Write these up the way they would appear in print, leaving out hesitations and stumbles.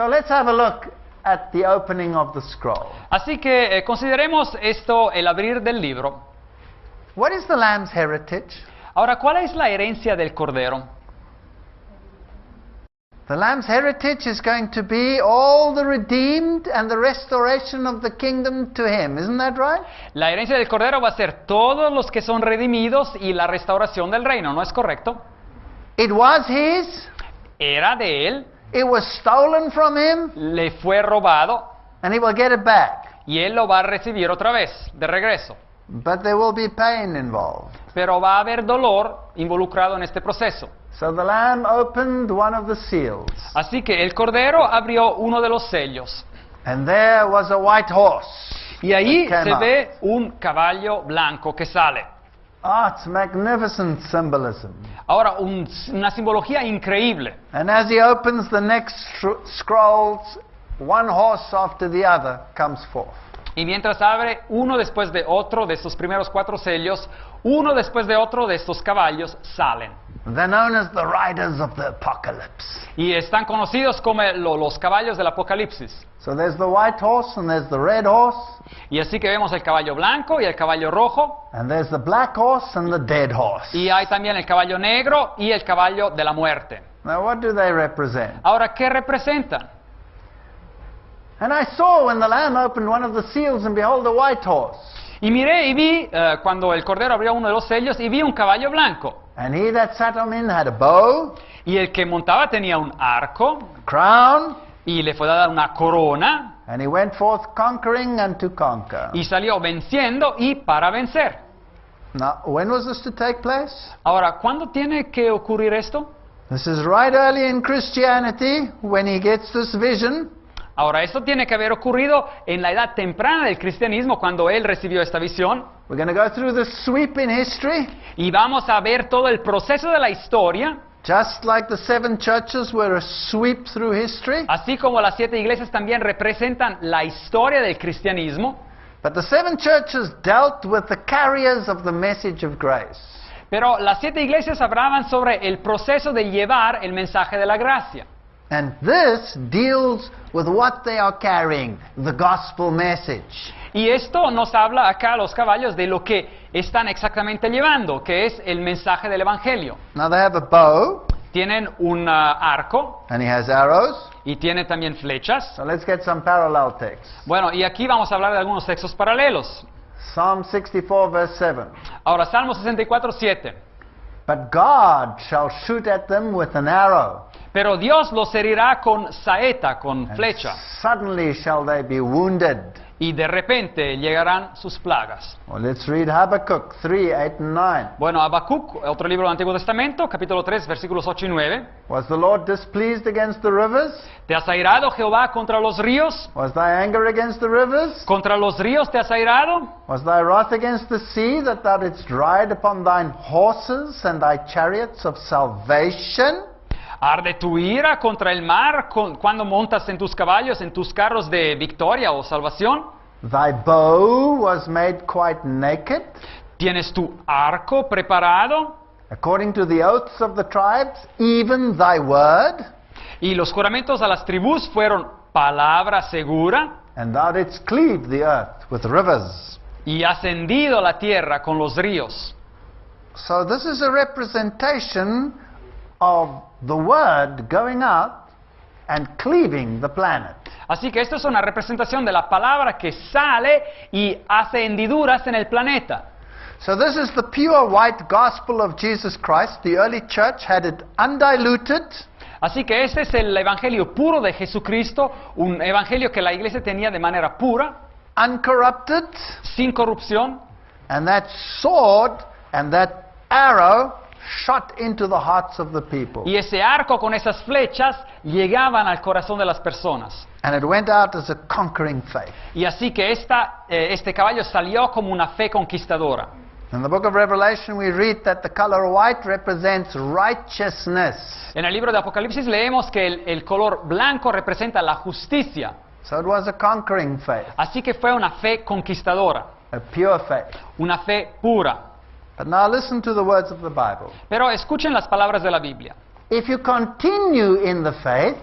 So let's have a look at the opening of the scroll. Así que consideremos esto, el abrir del libro. What is the lamb's heritage? Ahora, ¿cuál es la herencia del Cordero? The lamb's heritage is going to be all the redeemed and the restoration of the kingdom to him. Isn't that right? La herencia del Cordero va a ser todos los que son redimidos y la restauración del reino, ¿no es correcto? It was his. Era de él, It was stolen from him, le fue robado and he will get it back. y él lo va a recibir otra vez, de regreso. But there will be pain involved. Pero va a haber dolor involucrado en este proceso. So the lamb opened one of the seals, Así que el Cordero abrió uno de los sellos. and there was a white horse. Y ahí That came se out. ve un caballo blanco que sale. Ah, it's magnificent symbolism. Ahora, una simbología increíble. And as he opens the next scrolls, one horse after the other comes forth. Y mientras abre uno después de otro de estos primeros 4 sellos, uno después de otro de estos caballos salen. They're known as the riders of the apocalypse. Y están conocidos como los caballos del Apocalipsis. So there's the white horse and there's the red horse, Y así que vemos el caballo blanco y el caballo rojo. and there's the black horse and the dead horse. Y hay también el caballo negro y el caballo de la muerte. Now what do they represent? Ahora, ¿qué representan? And I saw when the Lamb opened one of the seals, and behold, a white horse. Y miré y vi, cuando el Cordero abrió uno de los sellos, y vi un caballo blanco. And he that sat on him had a bow, Y el que montaba tenía un arco, a crown, y le fue dada una corona, and he went forth conquering and to conquer. y salió venciendo y para vencer. Now, when was this to take place? Ahora, ¿cuándo tiene que ocurrir esto? This is right early in Christianity when he gets this vision. Ahora, esto tiene que haber ocurrido en la edad temprana del cristianismo, cuando él recibió esta visión. We're going to go through the sweep in history, Y vamos a ver todo el proceso de la historia, just like the 7 churches were a sweep through history. así como las 7 iglesias también representan la historia del cristianismo. But the 7 churches dealt with the carriers of the message of grace. Pero las 7 iglesias hablaban sobre el proceso de llevar el mensaje de la gracia. And this deals with what they are carrying, the gospel message. Y esto nos habla acá a los caballos de lo que están exactamente llevando, que es el mensaje del Evangelio. Now they have a bow, Tienen un arco and he has arrows. y tiene también flechas. So let's get some parallel texts. Bueno, y aquí vamos a hablar de algunos textos paralelos. Psalm 64 verse 7. Ahora, Salmo 64, 7. But God shall shoot at them with an arrow, Pero Dios los herirá con saeta, con and flecha, suddenly shall they be wounded. y de repente llegarán sus plagas. Well, let's read Habakkuk 3, 8 and 9. Bueno, Habacuc, otro libro del Antiguo Testamento, capítulo 3, versículos 8 y 9. Was the Lord displeased against the rivers? ¿Te has airado, Jehová, contra los ríos? Was thy anger against the rivers? ¿Contra los ríos te has airado? Was thy wrath against the sea, that thou didst ride upon thine horses and thy chariots of salvation? ¿Arde tu ira contra el mar cuando montas en tus caballos, en tus carros de victoria o salvación? Thy bow was made quite naked, ¿Tienes tu arco preparado? according to the oaths of the tribes, even thy word, Y los juramentos a las tribus fueron palabra segura, and thou didst cleave the earth with rivers. y has hendido la tierra con los ríos. So this is a representation of the word going out and cleaving the planet. Así que esto es una representación de la palabra que sale y hace hendiduras en el planeta. So this is the pure white gospel of Jesus Christ. The early church had it undiluted, Así que este es el evangelio puro de Jesucristo, un evangelio que la iglesia tenía de manera pura, uncorrupted, sin corrupción, and that sword and that arrow shot into the hearts of the people. y ese arco con esas flechas llegaban al corazón de las personas. And it went out as a conquering faith. Y así que este caballo salió como una fe conquistadora. In the book of Revelation we read that the color white represents righteousness. En el libro de Apocalipsis leemos que el color blanco representa la justicia. So it was a conquering faith, Así que fue una fe conquistadora, a pure faith. una fe pura. But now listen to the words of the Bible. Pero escuchen las palabras de la Biblia. If you continue in the faith,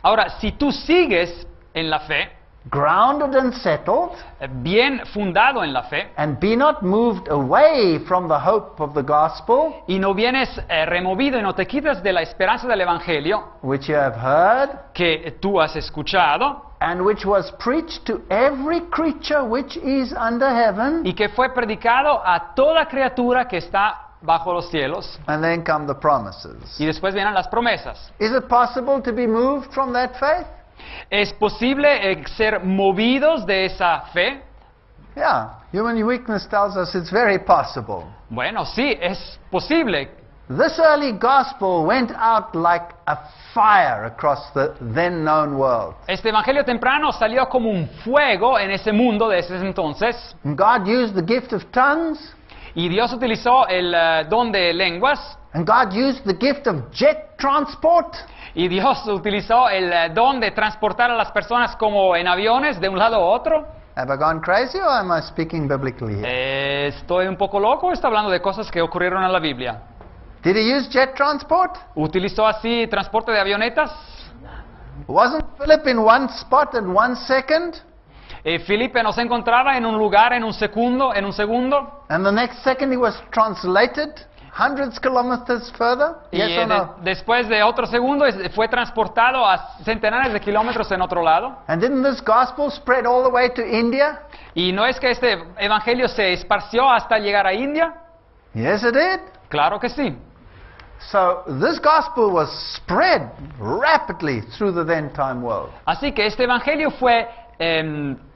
Ahora, si tú sigues en la fe, grounded and settled, bien fundado en la fe, and be not moved away from the hope of the gospel, y no vienes removido y no te quitas de la esperanza del Evangelio which you have heard, que tú has escuchado and which was preached to every creature which is under heaven. y que fue predicado a toda criatura que está bajo los cielos. And then come the promises. Y después vienen las promesas. Is it possible to be moved from that faith? ¿Es posible ser movidos de esa fe? Yeah, human weakness tells us it's very possible. Bueno, sí, es posible. This early gospel went out like a fire across the then known world. Este evangelio temprano salió como un fuego en ese mundo de ese entonces. And God used the gift of tongues, Y Dios utilizó el don de lenguas. and God used the gift of jet transport. Y Dios utilizó el don de transportar a las personas como en aviones de un lado a otro. Have I gone crazy or am I speaking biblically here? ¿Estoy un poco loco o está hablando de cosas que ocurrieron en la Biblia? Did he use jet transport? ¿Utilizó así transporte de avionetas? Wasn't Philip in one spot in 1 second? Felipe no se encontraba en un lugar en un segundo, And the next second he was translated hundreds kilometers further? y Yes or no? después de otro segundo fue transportado a centenares de kilómetros en otro lado. And didn't this gospel spread all the way to India? ¿Y no es que este evangelio se esparció hasta llegar a India? Yes, it did. Claro que sí. So this gospel was spread rapidly through the then time world. Así que este evangelio fue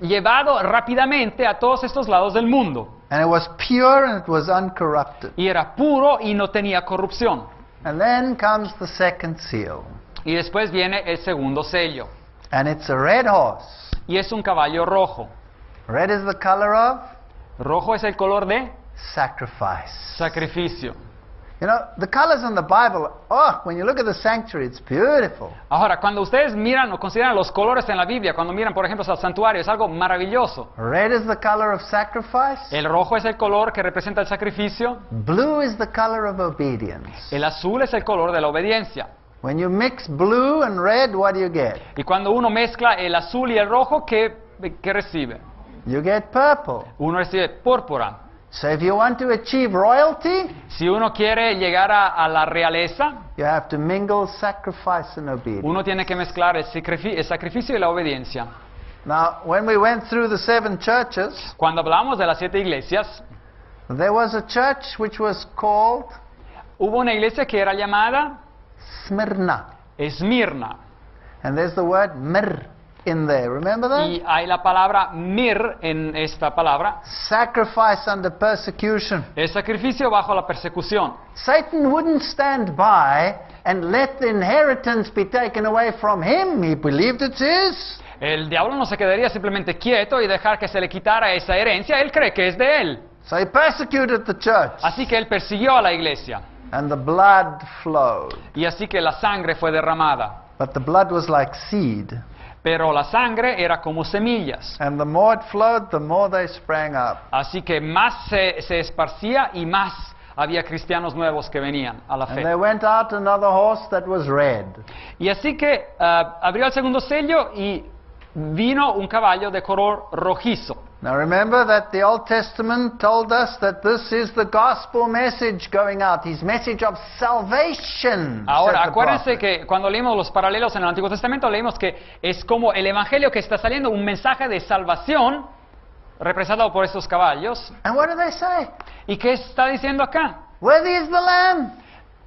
llevado rápidamente a todos estos lados del mundo. And it was pure and it was uncorrupted. Y era puro y no tenía corrupción. And then comes the second seal. Y después viene el segundo sello. And it's a red horse. Y es un caballo rojo. Red is the color of Rojo es el color de sacrifice. sacrificio. You know, the colors in the Bible, oh, when you look at the sanctuary, it's beautiful. Ahora, cuando ustedes miran o consideran los colores en la Biblia, cuando miran, por ejemplo, al santuario, es algo maravilloso. Red is the color of sacrifice. El rojo es el color que representa el sacrificio. Blue is the color of obedience. El azul es el color de la obediencia. When you mix blue and red, what do you get? Y cuando uno mezcla el azul y el rojo, ¿qué recibe? You get purple. Uno recibe púrpura. So if you want to achieve royalty, Si uno quiere llegar a la realeza, you have to mingle sacrifice and obedience. uno tiene que mezclar el sacrificio y la obediencia. Now, when we went through the 7 churches, Cuando hablamos de las 7 iglesias, there was a church which was called hubo una iglesia que era llamada Smyrna. Esmirna. And there's the word mir in there. Remember that? Y hay la palabra mir en esta palabra. Sacrifice under persecution. El sacrificio bajo la persecución. Satan wouldn't stand by and let the inheritance be taken away from him. He believed it's his. El diablo no se quedaría simplemente quieto y dejar que se le quitara esa herencia. Él cree que es de él. So he persecuted the church. Así que él persiguió a la iglesia. And the blood flowed. Y así que la sangre fue derramada. But the blood was like seed. Pero la sangre era como semillas. And the more it flowed, the more they sprang up. Así que más se esparcía y más había cristianos nuevos que venían a la And fe. there went out another horse that was red. Y así que abrió el segundo sello y vino un caballo de color rojizo. Now remember that the Old Testament told us that this is the gospel message going out, his message of salvation. Ahora, said the acuérdense prophet. que cuando leímos los paralelos en el Antiguo Testamento, leímos que es como el evangelio que está saliendo, un mensaje de salvación representado por estos caballos. And what do they say? ¿Y qué está diciendo acá? Worthy is the Lamb.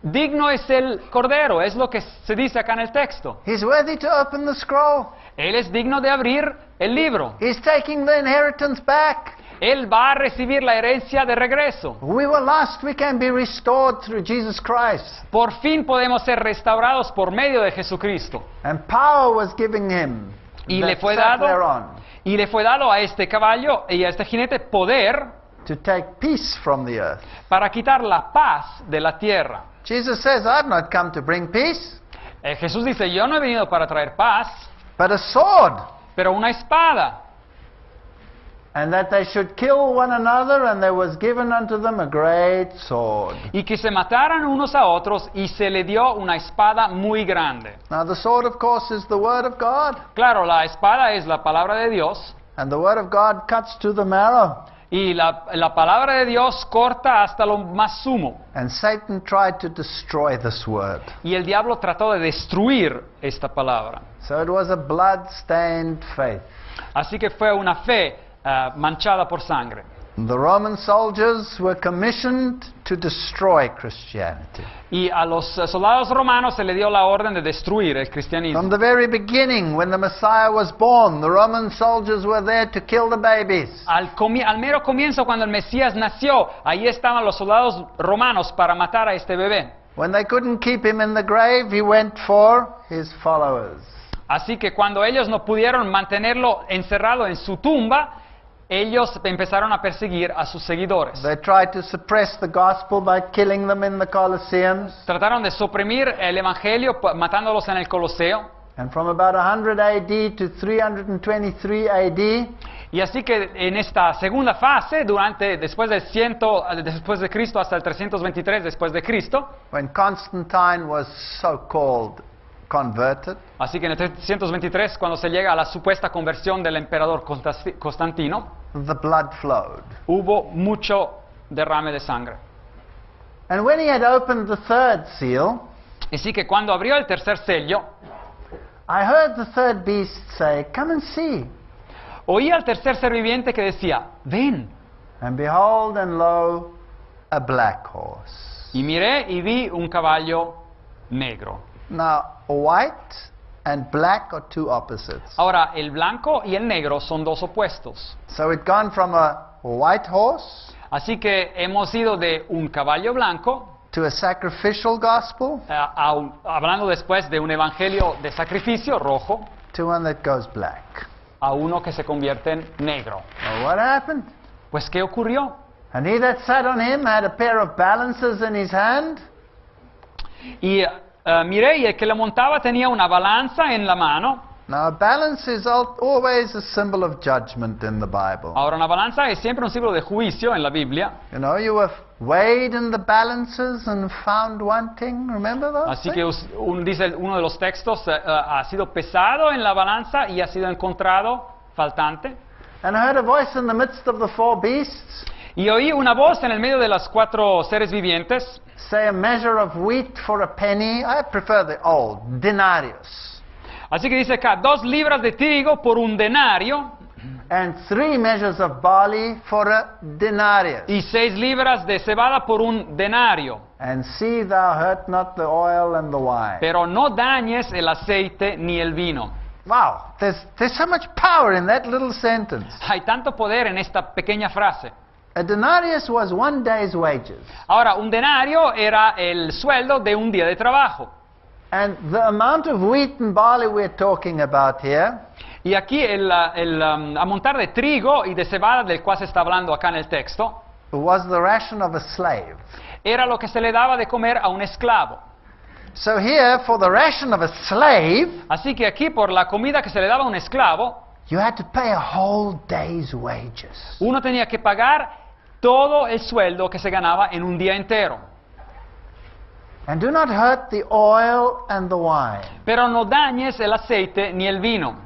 Digno es el Cordero, es lo que se dice acá en el texto. He's worthy to open the scroll. Él es digno de abrir el libro. He's taking the inheritance back. Él va a recibir la herencia de regreso. We were lost, we can be restored through Jesus Christ. Por fin podemos ser restaurados por medio de Jesucristo. And power was giving him. Y that le fue sat dado thereon Y le fue dado a este caballo y a este jinete poder to take peace from the earth. para quitar la paz de la tierra. Jesus says, I've not come to bring peace, Jesús dice, yo no he venido para traer paz, but a sword. pero una espada. And that they should kill one another, and there was given unto them a great sword. y que se mataran unos a otros y se le dio una espada muy grande. Now the sword, of course, is the word of God. Claro, la espada es la palabra de Dios And the word of God cuts to the marrow. y la palabra de Dios corta hasta lo más sumo. And Satan tried to destroy this word. Y el diablo trató de destruir esta palabra. So it was a blood-stained faith. Así que fue una fe manchada por sangre. The Roman soldiers were commissioned to destroy Christianity. Y a los soldados romanos se le dio la orden de destruir el From cristianismo. the very beginning, when the Messiah was born, the Roman soldiers were there to kill the babies. Al mero comienzo, cuando el Mesías nació, ahí estaban los soldados romanos para matar a este bebé. When they couldn't keep him in the grave, he went for his followers. Así que cuando ellos no pudieron mantenerlo encerrado en su tumba, ellos empezaron a perseguir a sus seguidores. They tried to suppress the gospel by killing them in the Colosseums. Trataron de suprimir el evangelio matándolos en el Coloseo. And from about 100 AD to 323 AD, Y así que en esta segunda fase, después de Cristo hasta el 323 después de Cristo, when Constantine was so-called converted, así que en el 323, cuando se llega a la supuesta conversión del emperador Constantino, the blood flowed. hubo mucho derrame de sangre. And when he had opened the third seal, Así que cuando abrió el tercer sello, I heard the third beast say, "Come and see." oí al tercer ser viviente que decía, ven. And behold, and lo, a black horse. Y miré y vi un caballo negro. Now, white and black are two opposites. Ahora, el blanco y el negro son dos opuestos. So it gone from a white horse Así que hemos ido de un caballo blanco, to a sacrificial gospel hablando después de un evangelio de sacrificio rojo, to one that goes black. a uno que se convierte en negro. Well, what happened? Pues, ¿qué ocurrió? And he that sat on him had a pair of balances in his hand, Y miré y el que le montaba tenía una balanza en la mano. Now, a balance is always a symbol of judgment in the Bible. Ahora, una balanza es siempre un símbolo de juicio en la Biblia. You know, you were weighed in the balances and found wanting. Remember those Así que things? dice uno de los textos, ha sido pesado en la balanza y ha sido encontrado faltante. And I heard a voice in the midst of the four beasts Y oí una voz en el medio de los cuatro seres vivientes, say, a measure of wheat for a penny. I prefer the old, denarius. así que dice acá, 2 libras de trigo por un denario And 3 measures of barley for a denarius. y 6 libras de cebada por un denario. And see thou hurt not the oil and the wine. Pero no dañes el aceite ni el vino. Wow, there's so much power in that little sentence. Hay tanto poder en esta pequeña frase. A denarius was 1 day's wages. Ahora, un denario era el sueldo de un día de trabajo. And the amount of wheat and barley we're talking about here Y aquí el amontar de trigo y de cebada del cual se está hablando acá en el texto, was the ration of a slave. era lo que se le daba de comer a un esclavo. So here, for the ration of a slave, Así que aquí, por la comida que se le daba a un esclavo, you had to pay a whole day's wages. uno tenía que pagar todo el sueldo que se ganaba en un día entero. And do not hurt the oil and the wine. Pero no dañes el aceite ni el vino.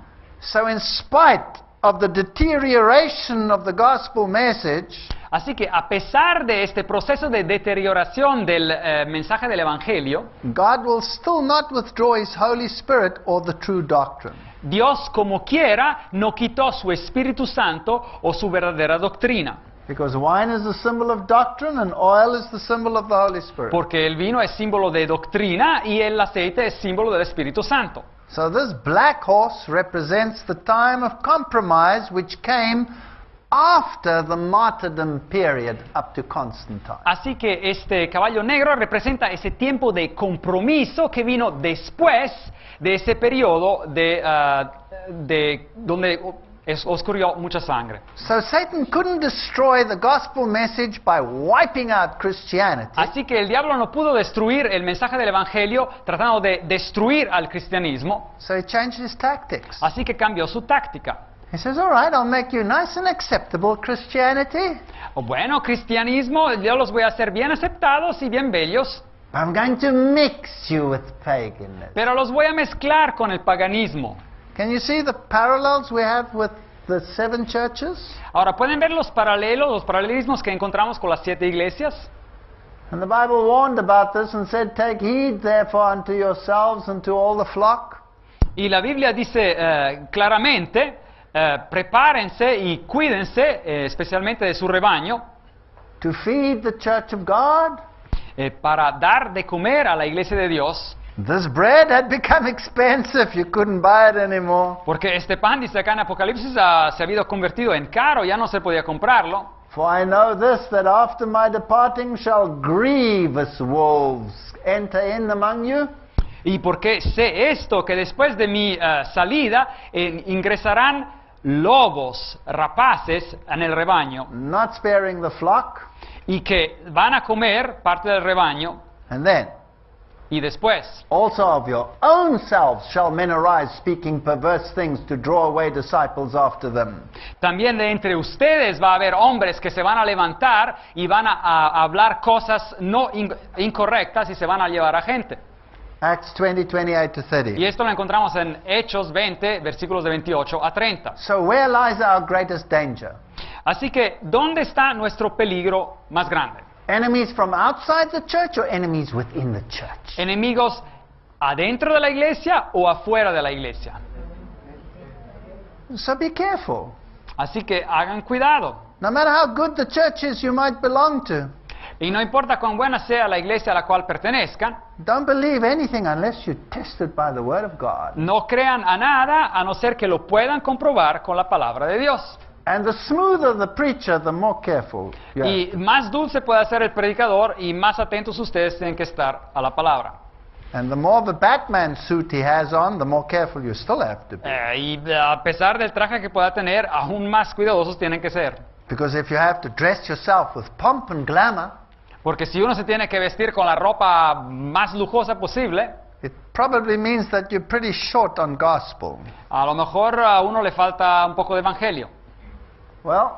So in spite of the deterioration of the gospel message, Así que a pesar de este proceso de deterioración del mensaje del Evangelio, God will still not withdraw His Holy Spirit or the true doctrine. Dios, como quiera, no quitó su Espíritu Santo o su verdadera doctrina. Because wine is the symbol of doctrine and oil is the symbol of the Holy Spirit. Porque el vino es símbolo de doctrina y el aceite es símbolo del Espíritu Santo. So this black horse represents the time of compromise which came after the martyrdom period up to Constantine. Así que este caballo negro representa ese tiempo de compromiso que vino después de ese periodo de donde oscurrió mucha sangre. So Satan couldn't destroy the gospel message by wiping out Christianity. Así que el diablo no pudo destruir el mensaje del Evangelio tratando de destruir al cristianismo, So he changed his tactics. así que cambió su táctica. He says, all right, I'll make you nice and acceptable Christianity. O bueno, cristianismo, yo los voy a hacer bien aceptados y bien bellos, I'm going to mix you with paganism. pero los voy a mezclar con el paganismo. Can you see the parallels we have with the 7 churches? Ahora, ¿pueden ver los paralelismos que encontramos con las 7 iglesias? And the Bible warned about this and said, take heed therefore unto yourselves and to all the flock. Y la Biblia dice claramente, prepárense y cuídense, especialmente de su rebaño, To feed the church of God. para dar de comer a la iglesia de Dios, This bread had become expensive. You couldn't buy it anymore. porque este pan, dice acá en Apocalipsis, se ha habido convertido en caro, ya no se podía comprarlo. For I know this, that after my departing shall grievous wolves enter in among you, Y porque sé esto, que después de mi salida ingresarán lobos rapaces en el rebaño, not sparing the flock. y que van a comer parte del rebaño, And then, y después, also of your own selves shall men arise, speaking perverse things to draw away disciples after them. también de entre ustedes va a haber hombres que se van a levantar y van a hablar cosas no incorrectas y se van a llevar a gente. Acts 20, 28 to 30. Y esto lo encontramos en Hechos 20, versículos de 28 a 30. So where lies our greatest danger? Así que, ¿dónde está nuestro peligro más grande? Enemies from outside the church or enemies within the church? ¿Enemigos adentro de la iglesia o afuera de la iglesia? So be careful. Así que hagan cuidado. No matter how good the church is you might belong to, Y no importa cuán buena sea la iglesia a la cual pertenezcan, don't believe anything unless you test it by the word of God. no crean a nada a no ser que lo puedan comprobar con la palabra de Dios. And the smoother the preacher, the more careful you have. Y más dulce puede ser el predicador y más atentos ustedes tienen que estar a la palabra. And the more of a Batman suit he has on, the more careful you still have to be. Y a pesar del traje que pueda tener, aún más cuidadosos tienen que ser. Because if you have to dress yourself with pomp and glamour, Porque si uno se tiene que vestir con la ropa más lujosa posible, it probably means that you're pretty short on gospel. a lo mejor a uno le falta un poco de evangelio. Well,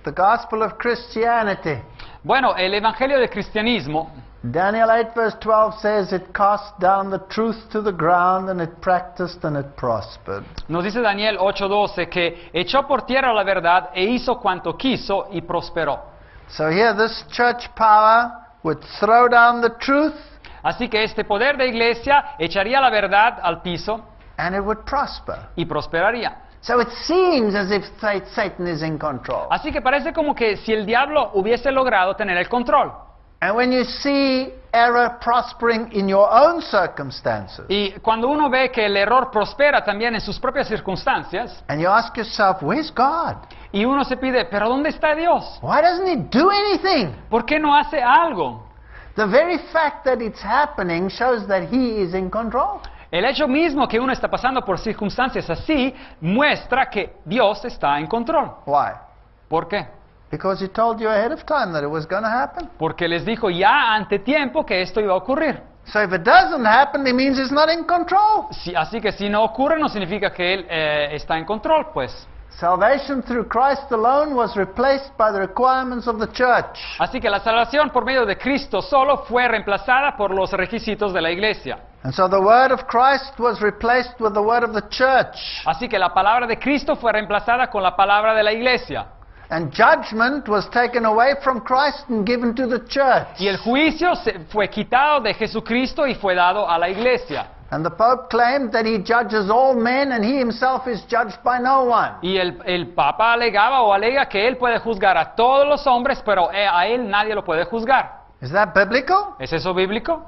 the gospel of Christianity. Bueno, el evangelio del cristianismo, Daniel 8 verse 12 says it cast down the truth to the ground and it practiced and it prospered. nos dice Daniel 8:12, que echó por tierra la verdad e hizo cuanto quiso y prosperó. So here this church power would throw down the truth Así que este poder de iglesia echaría la verdad al piso and it would prosper. y prosperaría. So it seems as if Satan is in control. Así que parece como que si el diablo hubiese logrado tener el control. And when you see error prospering in your own circumstances, Y cuando uno ve que el error prospera también en sus propias circunstancias, and you ask yourself, where's God? y uno se pide, ¿pero dónde está Dios? Why doesn't he do anything? ¿Por qué no hace algo? The very fact that it's happening shows that he is in control. El hecho mismo que uno está pasando por circunstancias así muestra que Dios está en control. Why? ¿Por qué? Because he told you ahead of time that it was going to happen. Porque les dijo ya ante tiempo que esto iba a ocurrir. So if it doesn't happen, it means he's not in control. Así que si no ocurre no significa que Él está en control, pues. Salvation through Christ alone was replaced by the requirements of the church. Así que la salvación por medio de Cristo solo fue reemplazada por los requisitos de la iglesia. And so the word of Christ was replaced with the word of the church. Así que la palabra de Cristo fue reemplazada con la palabra de la iglesia. And judgment was taken away from Christ and given to the church. Y el juicio fue quitado de Jesucristo y fue dado a la iglesia. And the Pope claimed that he judges all men and he himself is judged by no one. Y el Papa alegaba o alega que él puede juzgar a todos los hombres, pero a él nadie lo puede juzgar. Is that biblical? ¿Es eso bíblico?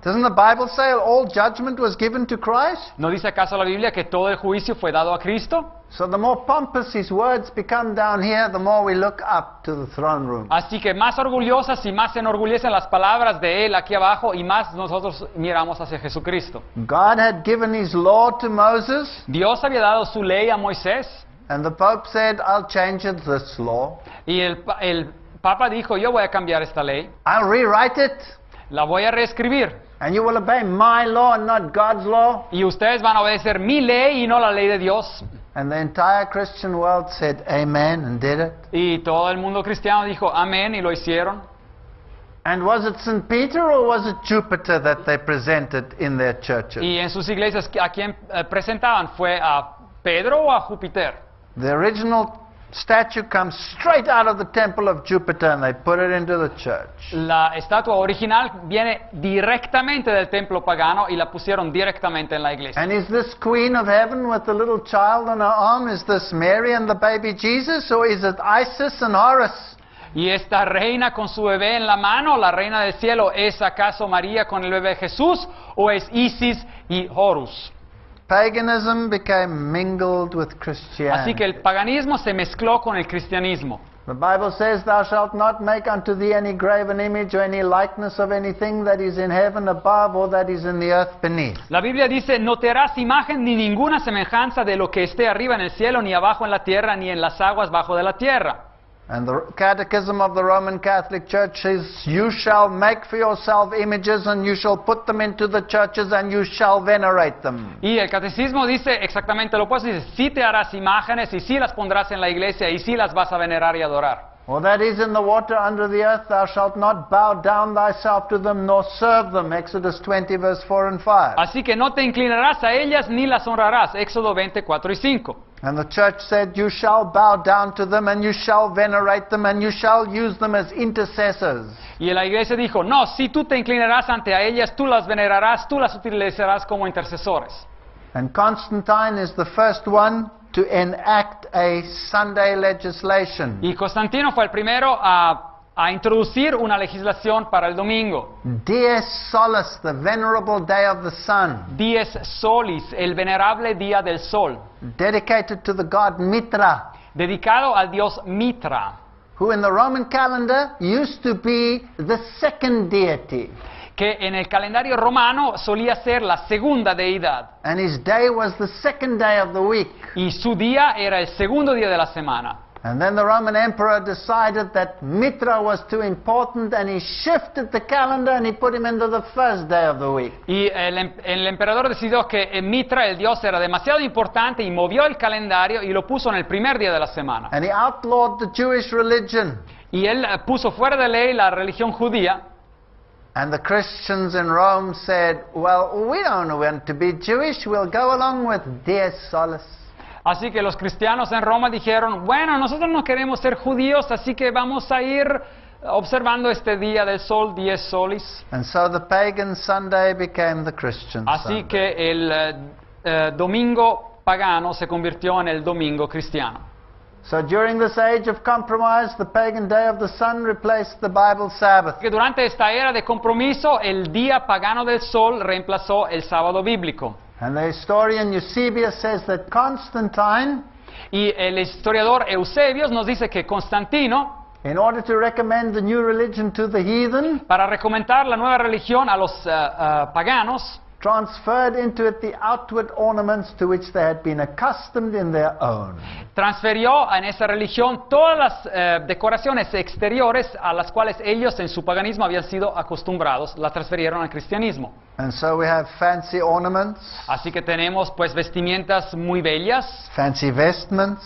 Doesn't the Bible say all judgment was given to Christ? ¿No dice acaso la Biblia que todo el juicio fue dado a Cristo? So the more pompous his words become down here, the more we look up to the throne room. Así que más orgullosas y más se enorgullecen las palabras de él aquí abajo y más nosotros miramos hacia Jesucristo. God had given his law to Moses, Dios había dado su ley a Moisés and the Pope said, I'll change it, this law. y el Papa dijo, yo voy a cambiar esta ley, I'll rewrite it, la voy a reescribir and you will obey my law and not God's law. y ustedes van a obedecer mi ley y no la ley de Dios. And the entire Christian world said amen and did it. Y todo el mundo cristiano dijo amén y lo hicieron. And was it St. Peter or was it Jupiter that they presented in their churches? Y en sus iglesias, ¿a quién presentaban? ¿Fue a Pedro o a Júpiter? The original statue comes straight out of the temple of Jupiter and they put it into the church. La estatua original viene directamente del templo pagano y la pusieron directamente en la iglesia. And is this Queen of Heaven with the little child on her arm, is this Mary and the baby Jesus, or is it Isis and Horus? Y esta reina con su bebé en la mano, la reina del cielo, ¿es acaso María con el bebé Jesús o es Isis y Horus? Paganism became mingled with Así Christianity. que el paganismo se mezcló con el cristianismo. The Bible says, "Thou shalt not make unto thee any graven image or any likeness of anything that is in heaven above or that is in the earth beneath." La Biblia dice, no te harás imagen ni ninguna semejanza de lo que esté arriba en el cielo, ni abajo en la tierra, ni en las aguas bajo de la tierra. And the Catechism of the Roman Catholic Church says, "You shall make for yourself images and you shall put them into the churches and you shall venerate them." Y el catecismo dice exactamente lo opuesto, dice, sí te harás imágenes y sí las pondrás en la iglesia y sí las vas a venerar y adorar. Or that is in the water under the earth, thou shalt not bow down thyself to them nor serve them. Exodus 20 verse 4 and 5. Así que no te inclinarás a ellas ni las honrarás. Éxodo 20, 4 y 5. And the church said, "You shall bow down to them and you shall venerate them and you shall use them as intercessors." Y la iglesia dijo, no, si tú te inclinarás ante a ellas, tú las venerarás, tú las utilizarás como intercesores. And Constantine is the first one to enact a Sunday legislation. Y Constantino fue el primero a introducir una legislación para el domingo. Dies Solis, the venerable day of the sun, Dies Solis, el venerable día del sol, dedicated to the god Mitra, dedicado al dios Mitra, who in the Roman calendar used to be the second deity. que en el calendario romano solía ser la segunda deidad. And his day was the second day of the week. Y su día era el segundo día de la semana. And then the Roman emperor decided that Mitra was too important and he shifted the calendar and he put him into the first day of the week. Y el emperador decidió que Mitra, el dios, era demasiado importante y movió el calendario y lo puso en el primer día de la semana. And he outlawed the Jewish religion. Y él puso fuera de ley la religión judía. And the Christians in Rome said, "Well, we don't want to be Jewish, we'll go along with Dies Solis." Así que los cristianos en Roma dijeron, bueno, nosotros no queremos ser judíos, así que vamos a ir observando este día del sol, Dies Solis. And so the pagan Sunday became the Christian Así Sunday. que el domingo pagano se convirtió en el domingo cristiano. So during this age of compromise, the pagan day of the sun replaced the Bible Sabbath. Que durante esta era de compromiso, el día pagano del sol reemplazó el sábado bíblico. And the historian Eusebius says that Constantine, Y el historiador Eusebius nos dice que Constantino, in order to recommend the new religion to the heathen, para recomendar la nueva religión a los paganos, transferred into it the outward ornaments to which they had been accustomed in their own. transfirió en esa religión todas las decoraciones exteriores a las cuales ellos en su paganismo habían sido acostumbrados, las transfirieron al cristianismo. And so we have fancy ornaments, Así que tenemos pues vestimientas muy bellas, fancy vestments,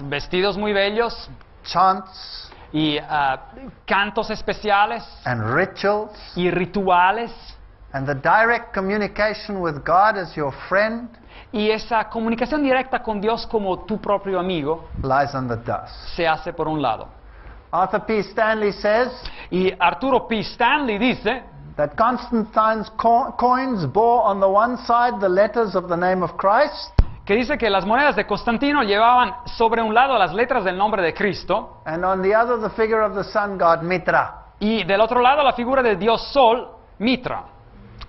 vestidos muy bellos chants, y cantos especiales and rituals. y rituales. And the direct communication with God as your friend Y esa comunicación directa con Dios como tu propio amigo lies on the dust. se hace por un lado. Arthur P. Stanley says Y Arturo P. Stanley dice that Constantine's coins bore on the one side the letters of the name of Christ, que dice que las monedas de Constantino llevaban sobre un lado las letras del nombre de Cristo and on the other the figure of the sun god Mitra. y del otro lado la figura del dios Sol, Mitra.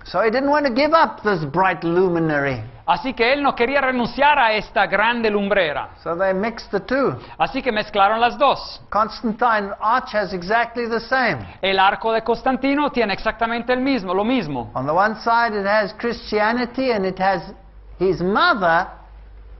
So he didn't want to give up this bright luminary. Así que él no quería renunciar a esta grande lumbrera. So they mixed the two. Así que mezclaron las dos. Constantine arch has exactly the same. El arco de Constantino tiene exactamente lo mismo. On the one side it has Christianity and it has his mother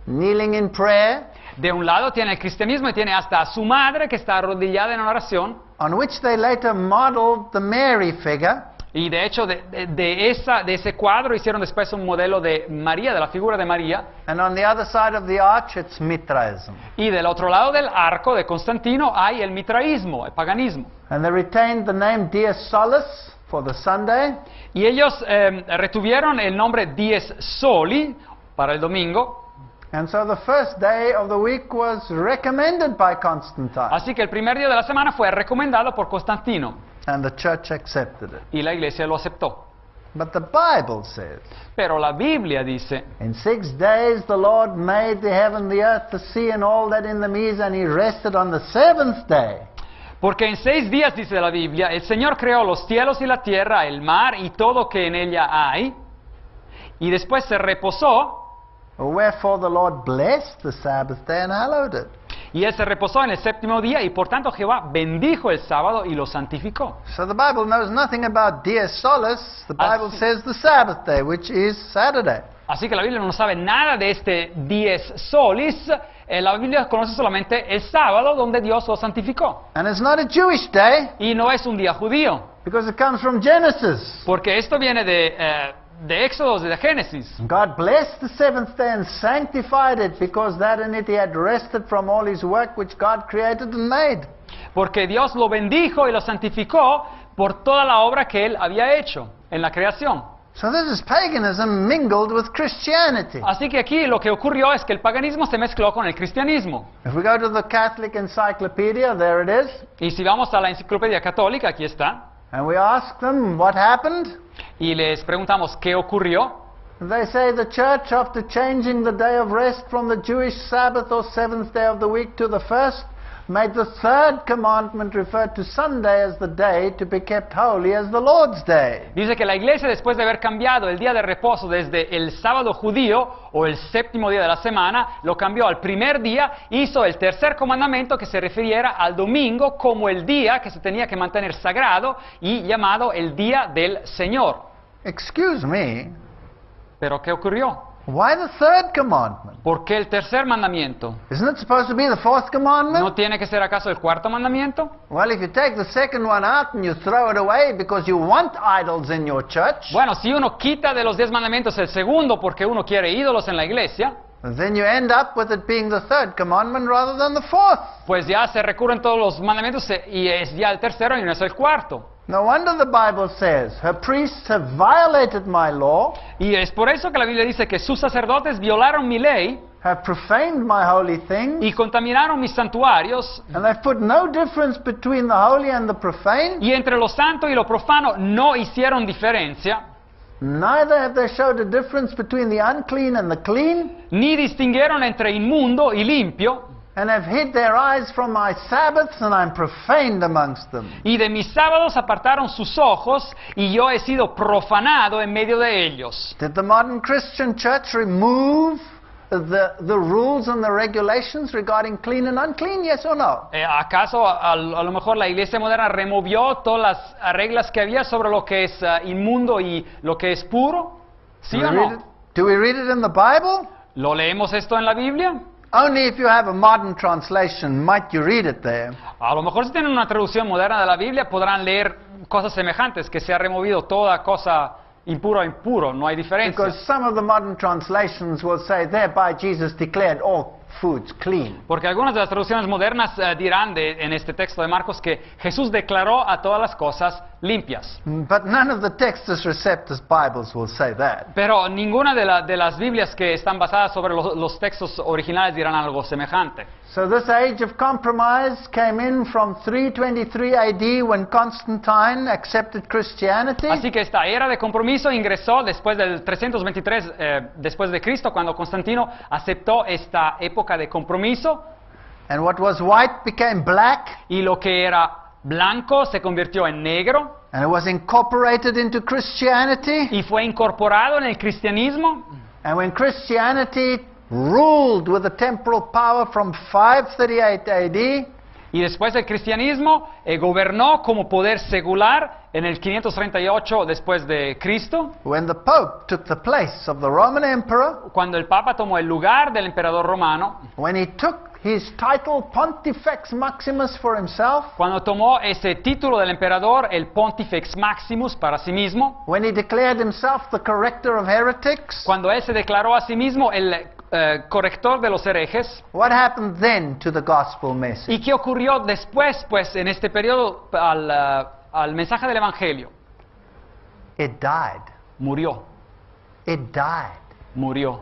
kneeling in prayer, De un lado tiene el cristianismo y tiene hasta a su madre que está arrodillada en oración. on which they later modeled the Mary figure. Y de hecho, de ese cuadro hicieron después un modelo de María, de la figura de María. And on the other side of the arch, it's Mithraism. Y del otro lado del arco de Constantino hay el mitraísmo, el paganismo. And they retained the name Dies Solis for the Sunday. Y ellos retuvieron el nombre Dies Soli para el domingo. And so the first day of the week was recommended by Constantine. Así que el primer día de la semana fue recomendado por Constantino. And the church accepted it. Y la iglesia lo aceptó. But the Bible says, Pero la Biblia dice, in 6 days the Lord made the heaven, the earth, the sea, and all that in them is, and he rested on the seventh day. porque en 6 días, dice la Biblia, el Señor creó los cielos y la tierra, el mar y todo que en ella hay, y después se reposó. Wherefore the Lord blessed the Sabbath day and hallowed it. Y él se reposó en el séptimo día y por tanto Jehová bendijo el sábado y lo santificó. So the Bible knows nothing about Dies Solis. The Bible says the Sabbath day, which is Saturday. Así que la Biblia no sabe nada de este Dies Solis. La Biblia conoce solamente el sábado donde Dios lo santificó. And it's not a Jewish day Y no es un día judío, because it comes from Genesis. porque esto viene de Éxodo, de Génesis. God blessed the seventh day and sanctified it, because that in it he had rested from all his work which God created and made. Porque Dios lo bendijo y lo santificó por toda la obra que Él había hecho en la creación. So this is paganism mingled with Christianity. Así que aquí lo que ocurrió es que el paganismo se mezcló con el cristianismo. If we go to the Catholic Encyclopedia, there it is, Y si vamos a la enciclopedia católica, aquí está, and we ask them what happened, y les preguntamos qué ocurrió, they say the church, after changing the day of rest from the Jewish Sabbath or seventh day of the week to the first, made the third commandment refer to Sunday as the day to be kept holy as the Lord's day. dice que la iglesia, después de haber cambiado el día de reposo desde el sábado judío o el séptimo día de la semana, lo cambió al primer día, hizo el tercer comandamiento que se refiriera al domingo como el día que se tenía que mantener sagrado y llamado el día del Señor. Excuse me, ¿Pero qué ocurrió? why the third commandment? ¿Por qué el tercer mandamiento? Isn't it supposed to be the fourth commandment? ¿No tiene que ser acaso el cuarto mandamiento? Well, if you take the second one out and you throw it away because you want idols in your church, Bueno, si uno quita de los 10 mandamientos el segundo porque uno quiere ídolos en la iglesia, then you end up with it being the third commandment rather than the fourth. pues ya se recurren todos los mandamientos y es ya el tercero y no es el cuarto. No wonder the Bible says, her priests have violated my law, Y es por eso que la Biblia dice que sus sacerdotes violaron mi ley have profaned my holy things, y contaminaron mis santuarios, and they've put no difference between the holy and the profane. y entre lo santo y lo profano no hicieron diferencia, Neither have they showed a difference between the unclean and the clean, ni distinguieron entre inmundo y limpio, and have hid their eyes from my Sabbaths, and I'm profaned amongst them. y de mis sábados apartaron sus ojos, y yo he sido profanado en medio de ellos. Did the modern Christian church remove the rules and the regulations regarding clean and unclean, yes or no? ¿Acaso a lo mejor la iglesia moderna removió todas las reglas que había sobre lo que es inmundo y lo que es puro? ¿Sí o no? Do we read it in the Bible? ¿Lo leemos esto en la Biblia? Only if you have a modern translation might you read it there. A lo mejor si tienen una traducción moderna de la Biblia podrán leer cosas semejantes, que se ha removido toda cosa impuro, no hay diferencia. Because some of the modern translations will say, thereby Jesus declared all foods clean. Porque algunas de las traducciones modernas dirán en este texto de Marcos que Jesús declaró a todas las cosas limpias. But none of the Textus Receptus Bibles will say that. Pero ninguna de las Biblias que están basadas sobre los textos originales dirán algo semejante. So this age of compromise came in from 323 AD when Constantine accepted Christianity. Así que esta era de compromiso ingresó después del 323 después de Cristo, cuando Constantino aceptó esta época de compromiso. And what was white became black. Y lo que era blanco se convirtió en negro. And it was incorporated into Christianity. Y fue incorporado en el cristianismo. And when Christianity ruled with a temporal power from 538 AD, y después el cristianismo gobernó como poder secular en el 538 después de Cristo, when the Pope took the place of the Roman Emperor, cuando el Papa tomó el lugar del emperador romano, when he took his title Pontifex Maximus for himself, cuando tomó ese título del emperador, el Pontifex Maximus, para sí mismo, when he declared himself the corrector of heretics, cuando él se declaró a sí mismo el corrector de los herejes, what happened then to the gospel message? ¿y qué ocurrió después, pues, en este periodo al mensaje del Evangelio? It died. Murió, It died. murió.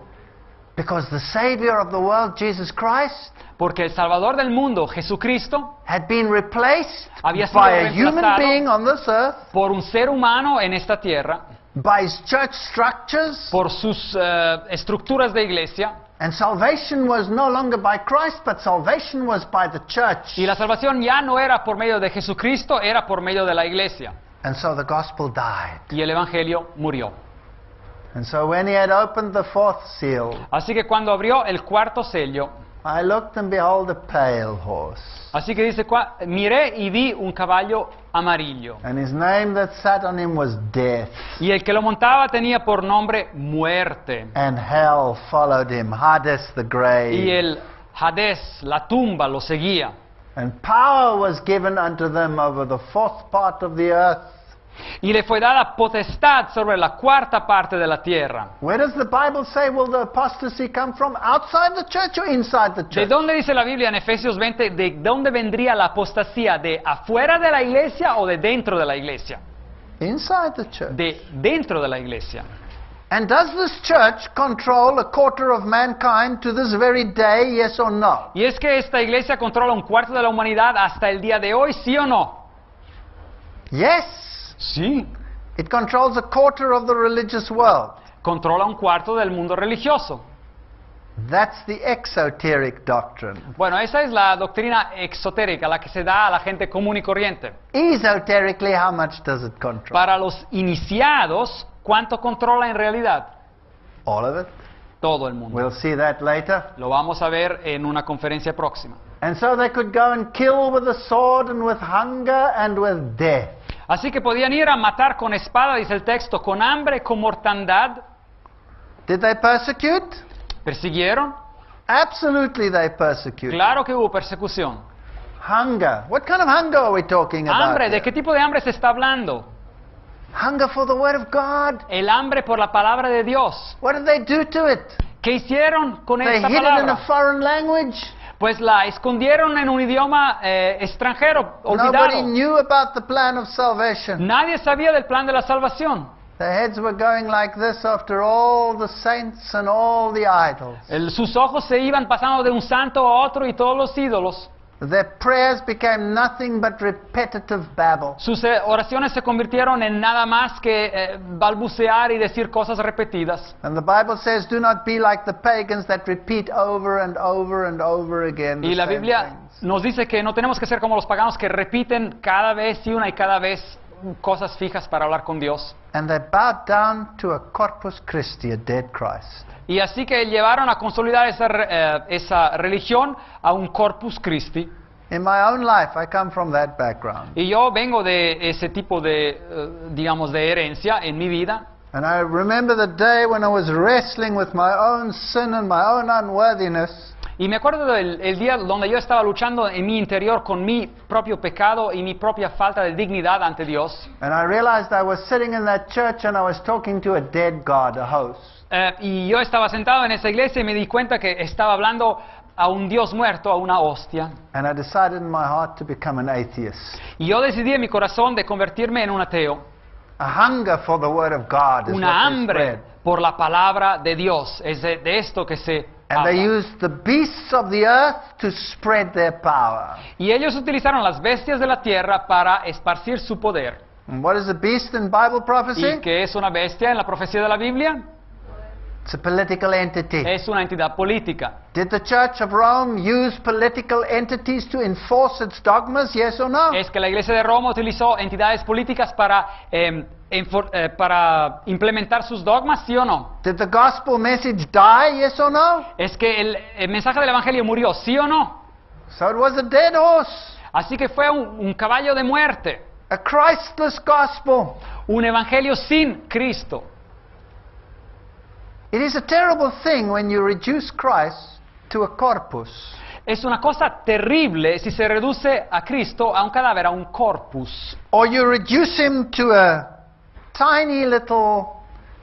Because the Savior of the world, Jesus Christ, Porque el Salvador del mundo, Jesucristo, had been replaced había sido by a human reemplazado being on this earth, por un ser humano en esta tierra, by his church structures, por sus estructuras de iglesia, and salvation was no longer by Christ, but salvation was by the church. y la salvación ya no era por medio de Jesucristo, era por medio de la iglesia. And so the gospel died. Y el Evangelio murió. And so when he had opened the fourth seal, Así que cuando abrió el cuarto sello, I looked and behold a pale horse, así que dice, miré y vi un caballo amarillo. and his name that sat on him was Death, Y el que lo montaba tenía por nombre Muerte. and hell followed him, Hades the Y grave. el Hades, la tumba, lo seguía. And power was given unto them over the fourth part of the earth. Y le fue dada potestad sobre la cuarta parte de la tierra. Where does the Bible say will the apostasy come from? Outside the church or inside the ¿De church? dónde dice la Biblia en Efesios 20? ¿De dónde vendría la apostasía? ¿De afuera de la iglesia o de dentro de la iglesia? Inside the church. De dentro de la iglesia. And does this church control a quarter of mankind to this very day, yes or no? ¿Y es que esta iglesia controla un cuarto de la humanidad hasta el día de hoy, sí o no? Yes. Sí. It controls a quarter of the religious world. Controla un cuarto del mundo religioso. That's the exoteric doctrine. Bueno, esa es la doctrina exotérica, la que se da a la gente común y corriente. Esoterically, how much does it control? Para los iniciados, ¿cuánto controla en realidad? All of it. Todo el mundo. We'll see that later. Lo vamos a ver en una conferencia próxima. And so they could go and kill with the sword and with hunger and with death. Así que podían ir a matar con espada, dice el texto, con hambre, con mortandad. Did they persecute? ¿Persiguieron? Absolutely they persecuted. Claro que hubo persecución. Hunger. What kind of hunger are we talking about? Hambre, ¿de here? qué tipo de hambre se está hablando? Hunger for the word of God. El hambre por la palabra de Dios. What did they do to it? ¿Qué hicieron con They esta hid it in a palabra? foreign language. Pues la escondieron en un idioma extranjero, Nobody olvidado. knew about the plan of salvation. Nadie sabía del plan de la salvación. Their heads were going like this after all the saints and all the idols. Sus ojos se iban pasando de un santo a otro y todos los ídolos. Their prayers became nothing but repetitive babble. Sus oraciones se convirtieron en nada más que balbucear y decir cosas repetidas. And the Bible says, do not be like the pagans that repeat over and over and over again the Y la same Biblia things. nos dice que no tenemos que ser como los paganos que repiten cada vez y una y cada vez cosas fijas para hablar con Dios. And they bowed down to a Corpus Christi, a dead Christ. Y así que llevaron a consolidar esa religión a un Corpus Christi. In my own life, I come from that background. Y yo vengo de ese tipo de, digamos, de herencia en mi vida. And I remember the day when I was wrestling with my own sin and my own unworthiness. Y me acuerdo del día donde yo estaba luchando en mi interior con mi propio pecado y mi propia falta de dignidad ante Dios. And I realized I was sitting in that church and I was talking to a dead God, a host. Y yo estaba sentado en esa iglesia y me di cuenta que estaba hablando a un Dios muerto, a una hostia. And I decided in my heart to become an atheist. Y yo decidí en mi corazón de convertirme en un ateo. A hunger for the word of God is Una what they hambre spread. por la palabra de Dios. Es de esto que se And they habla. used the beasts of the earth to spread their power. Y ellos utilizaron las bestias de la tierra para esparcir su poder. And what is a beast in Bible ¿Y prophecy? qué es una bestia en la profecía de la Biblia? It's a political entity. Es una entidad política. Did the Church of Rome use political entities to enforce its dogmas, yes or no? Es que la iglesia de Roma utilizó entidades políticas para implementar sus dogmas, ¿sí o no? Did the gospel message die, yes or no? Es que el mensaje del evangelio murió, ¿sí o no? So it was a dead horse, Así que fue un caballo de muerte, a Christless gospel. un evangelio sin Cristo. It is a terrible thing when you reduce Christ to a corpus. Es una cosa terrible si se reduce a Cristo a un cadáver, a un corpus. Or you reduce him to a tiny little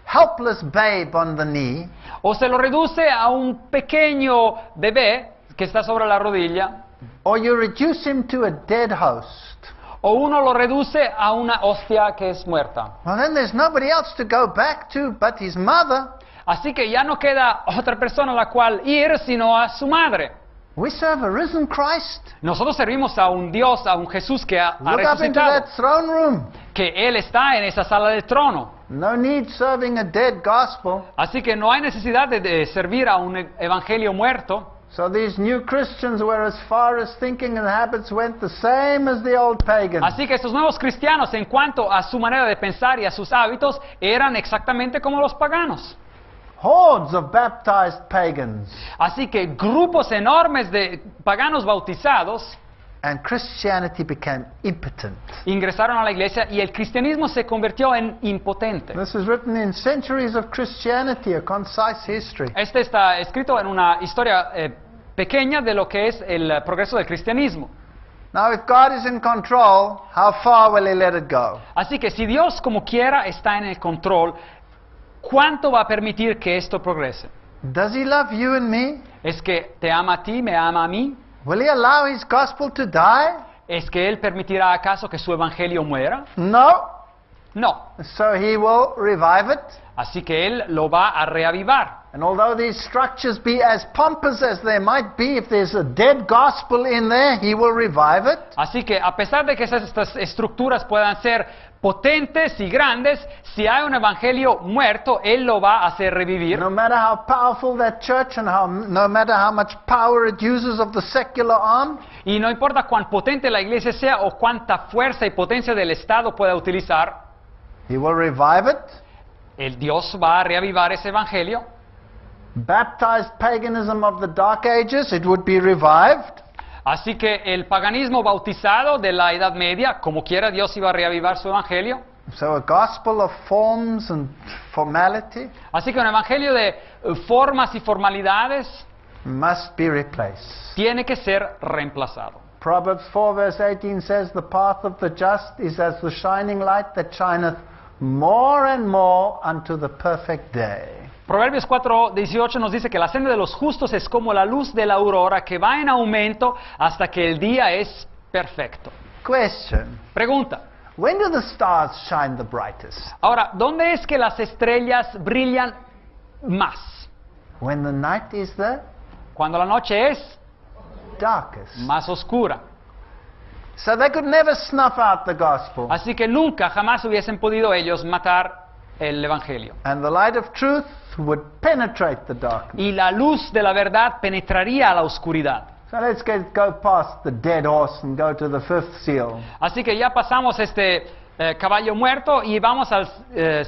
helpless babe on the knee. O se lo reduce a un pequeño bebé que está sobre la rodilla. Or you reduce him to a dead host. O uno lo reduce a una hostia que es muerta. Well, then there's nobody else to go back to but his mother. Así que ya no queda otra persona a la cual ir sino a su madre. We serve a risen Christ. Nosotros servimos a un Dios, a un Jesús que ha Look up into resucitado, that throne room. que Él está en esa sala del trono. No need serving a dead gospel. Así que no hay necesidad de servir a un evangelio muerto. So these new Christians were as far as thinking and habits went the same as the old pagans. Así que estos nuevos cristianos, en cuanto a su manera de pensar y a sus hábitos, eran exactamente como los paganos. Hordes of baptized pagans. Así que grupos enormes de paganos bautizados And Christianity became impotent. ingresaron a la iglesia y el cristianismo se convirtió en impotente. This is written in Centuries of Christianity, a concise history. Este está escrito en una historia pequeña de lo que es el progreso del cristianismo. Now, if God is in control, how far will He let it go? Así que si Dios como quiera está en el control, ¿cuánto va a permitir que esto progrese? Does He love you and me? ¿Es que te ama a ti, me ama a mí? Will He allow His gospel to die? ¿Es que Él permitirá acaso que su evangelio muera? No. No. So He will revive it. Así que Él lo va a reavivar. And although these structures be as pompous as they might be, if there's a dead gospel in there, He will revive it. Así que a pesar de que estas estructuras puedan ser potentes y grandes, si hay un evangelio muerto, Él lo va a hacer revivir. No matter how powerful that church and no matter how much power it uses of the secular arm, Y no importa cuán potente la iglesia sea o cuánta fuerza y potencia del Estado pueda utilizar, He will revive it. el Dios va a reavivar ese evangelio. Baptized paganism of the Dark Ages, it would be revived. Así que el paganismo bautizado de la Edad Media, como quiera Dios iba a reavivar su evangelio. So a gospel of forms and formality Así que un evangelio de formas y formalidades must be replaced. tiene que ser reemplazado. Proverbs 4 verse 18 says, "The path of the just is as the shining light that shineth more and more unto the perfect day." Proverbios 4:18 nos dice que la senda de los justos es como la luz de la aurora que va en aumento hasta que el día es perfecto. Question: Pregunta. when do the stars shine the brightest? Ahora, ¿dónde es que las estrellas brillan más? When the night is the Cuando la noche es darkest. más oscura. So they could never snuff out the gospel. Así que nunca, jamás hubiesen podido ellos matar el evangelio. And the light of truth would penetrate the darkness. Y la luz de la verdad penetraría a la oscuridad. So let's go past the dead horse and go to the fifth seal. Así que ya pasamos este caballo muerto y vamos al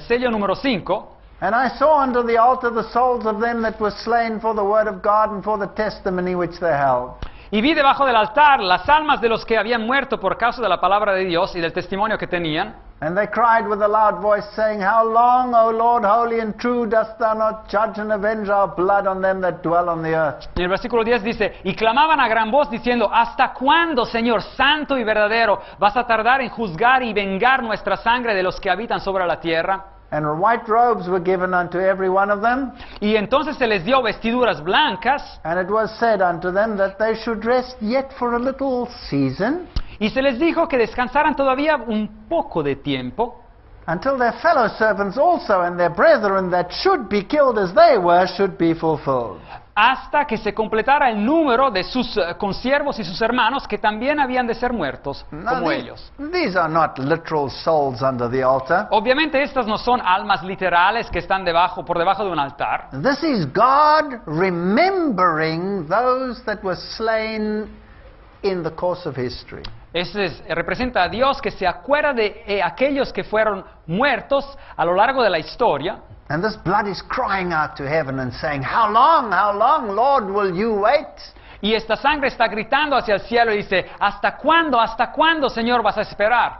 sello número 5. And I saw under the altar the souls of them that were slain for the word of God and for the testimony which they held. Y vi debajo del altar las almas de los que habían muerto por causa de la palabra de Dios y del testimonio que tenían. And they cried with a loud voice, saying, "How long, O Lord, holy and true, dost thou not judge and avenge our blood on them that dwell on the earth?" Y el versículo 10 dice, y clamaban a gran voz diciendo, ¿hasta cuándo, Señor santo y verdadero, vas a tardar en juzgar y vengar nuestra sangre de los que habitan sobre la tierra? And white robes were given unto every one of them, Y entonces se les dio vestiduras blancas, and it was said unto them that they should rest yet for a little season, y se les dijo que descansaran todavía un poco de tiempo, until their fellow servants also and their brethren that should be killed as they were should be fulfilled. hasta que se completara el número de sus consiervos y sus hermanos que también habían de ser muertos, como ellos. These are not literal souls under the altar. Obviamente estas no son almas literales que están por debajo de un altar. This is God remembering those that were slain in the course of history. Representa a Dios que se acuerda de aquellos que fueron muertos a lo largo de la historia. And this blood is crying out to heaven and saying, how long, Lord, will you wait? Y esta sangre está gritando hacia el cielo y dice, ¿hasta cuándo, Señor, vas a esperar?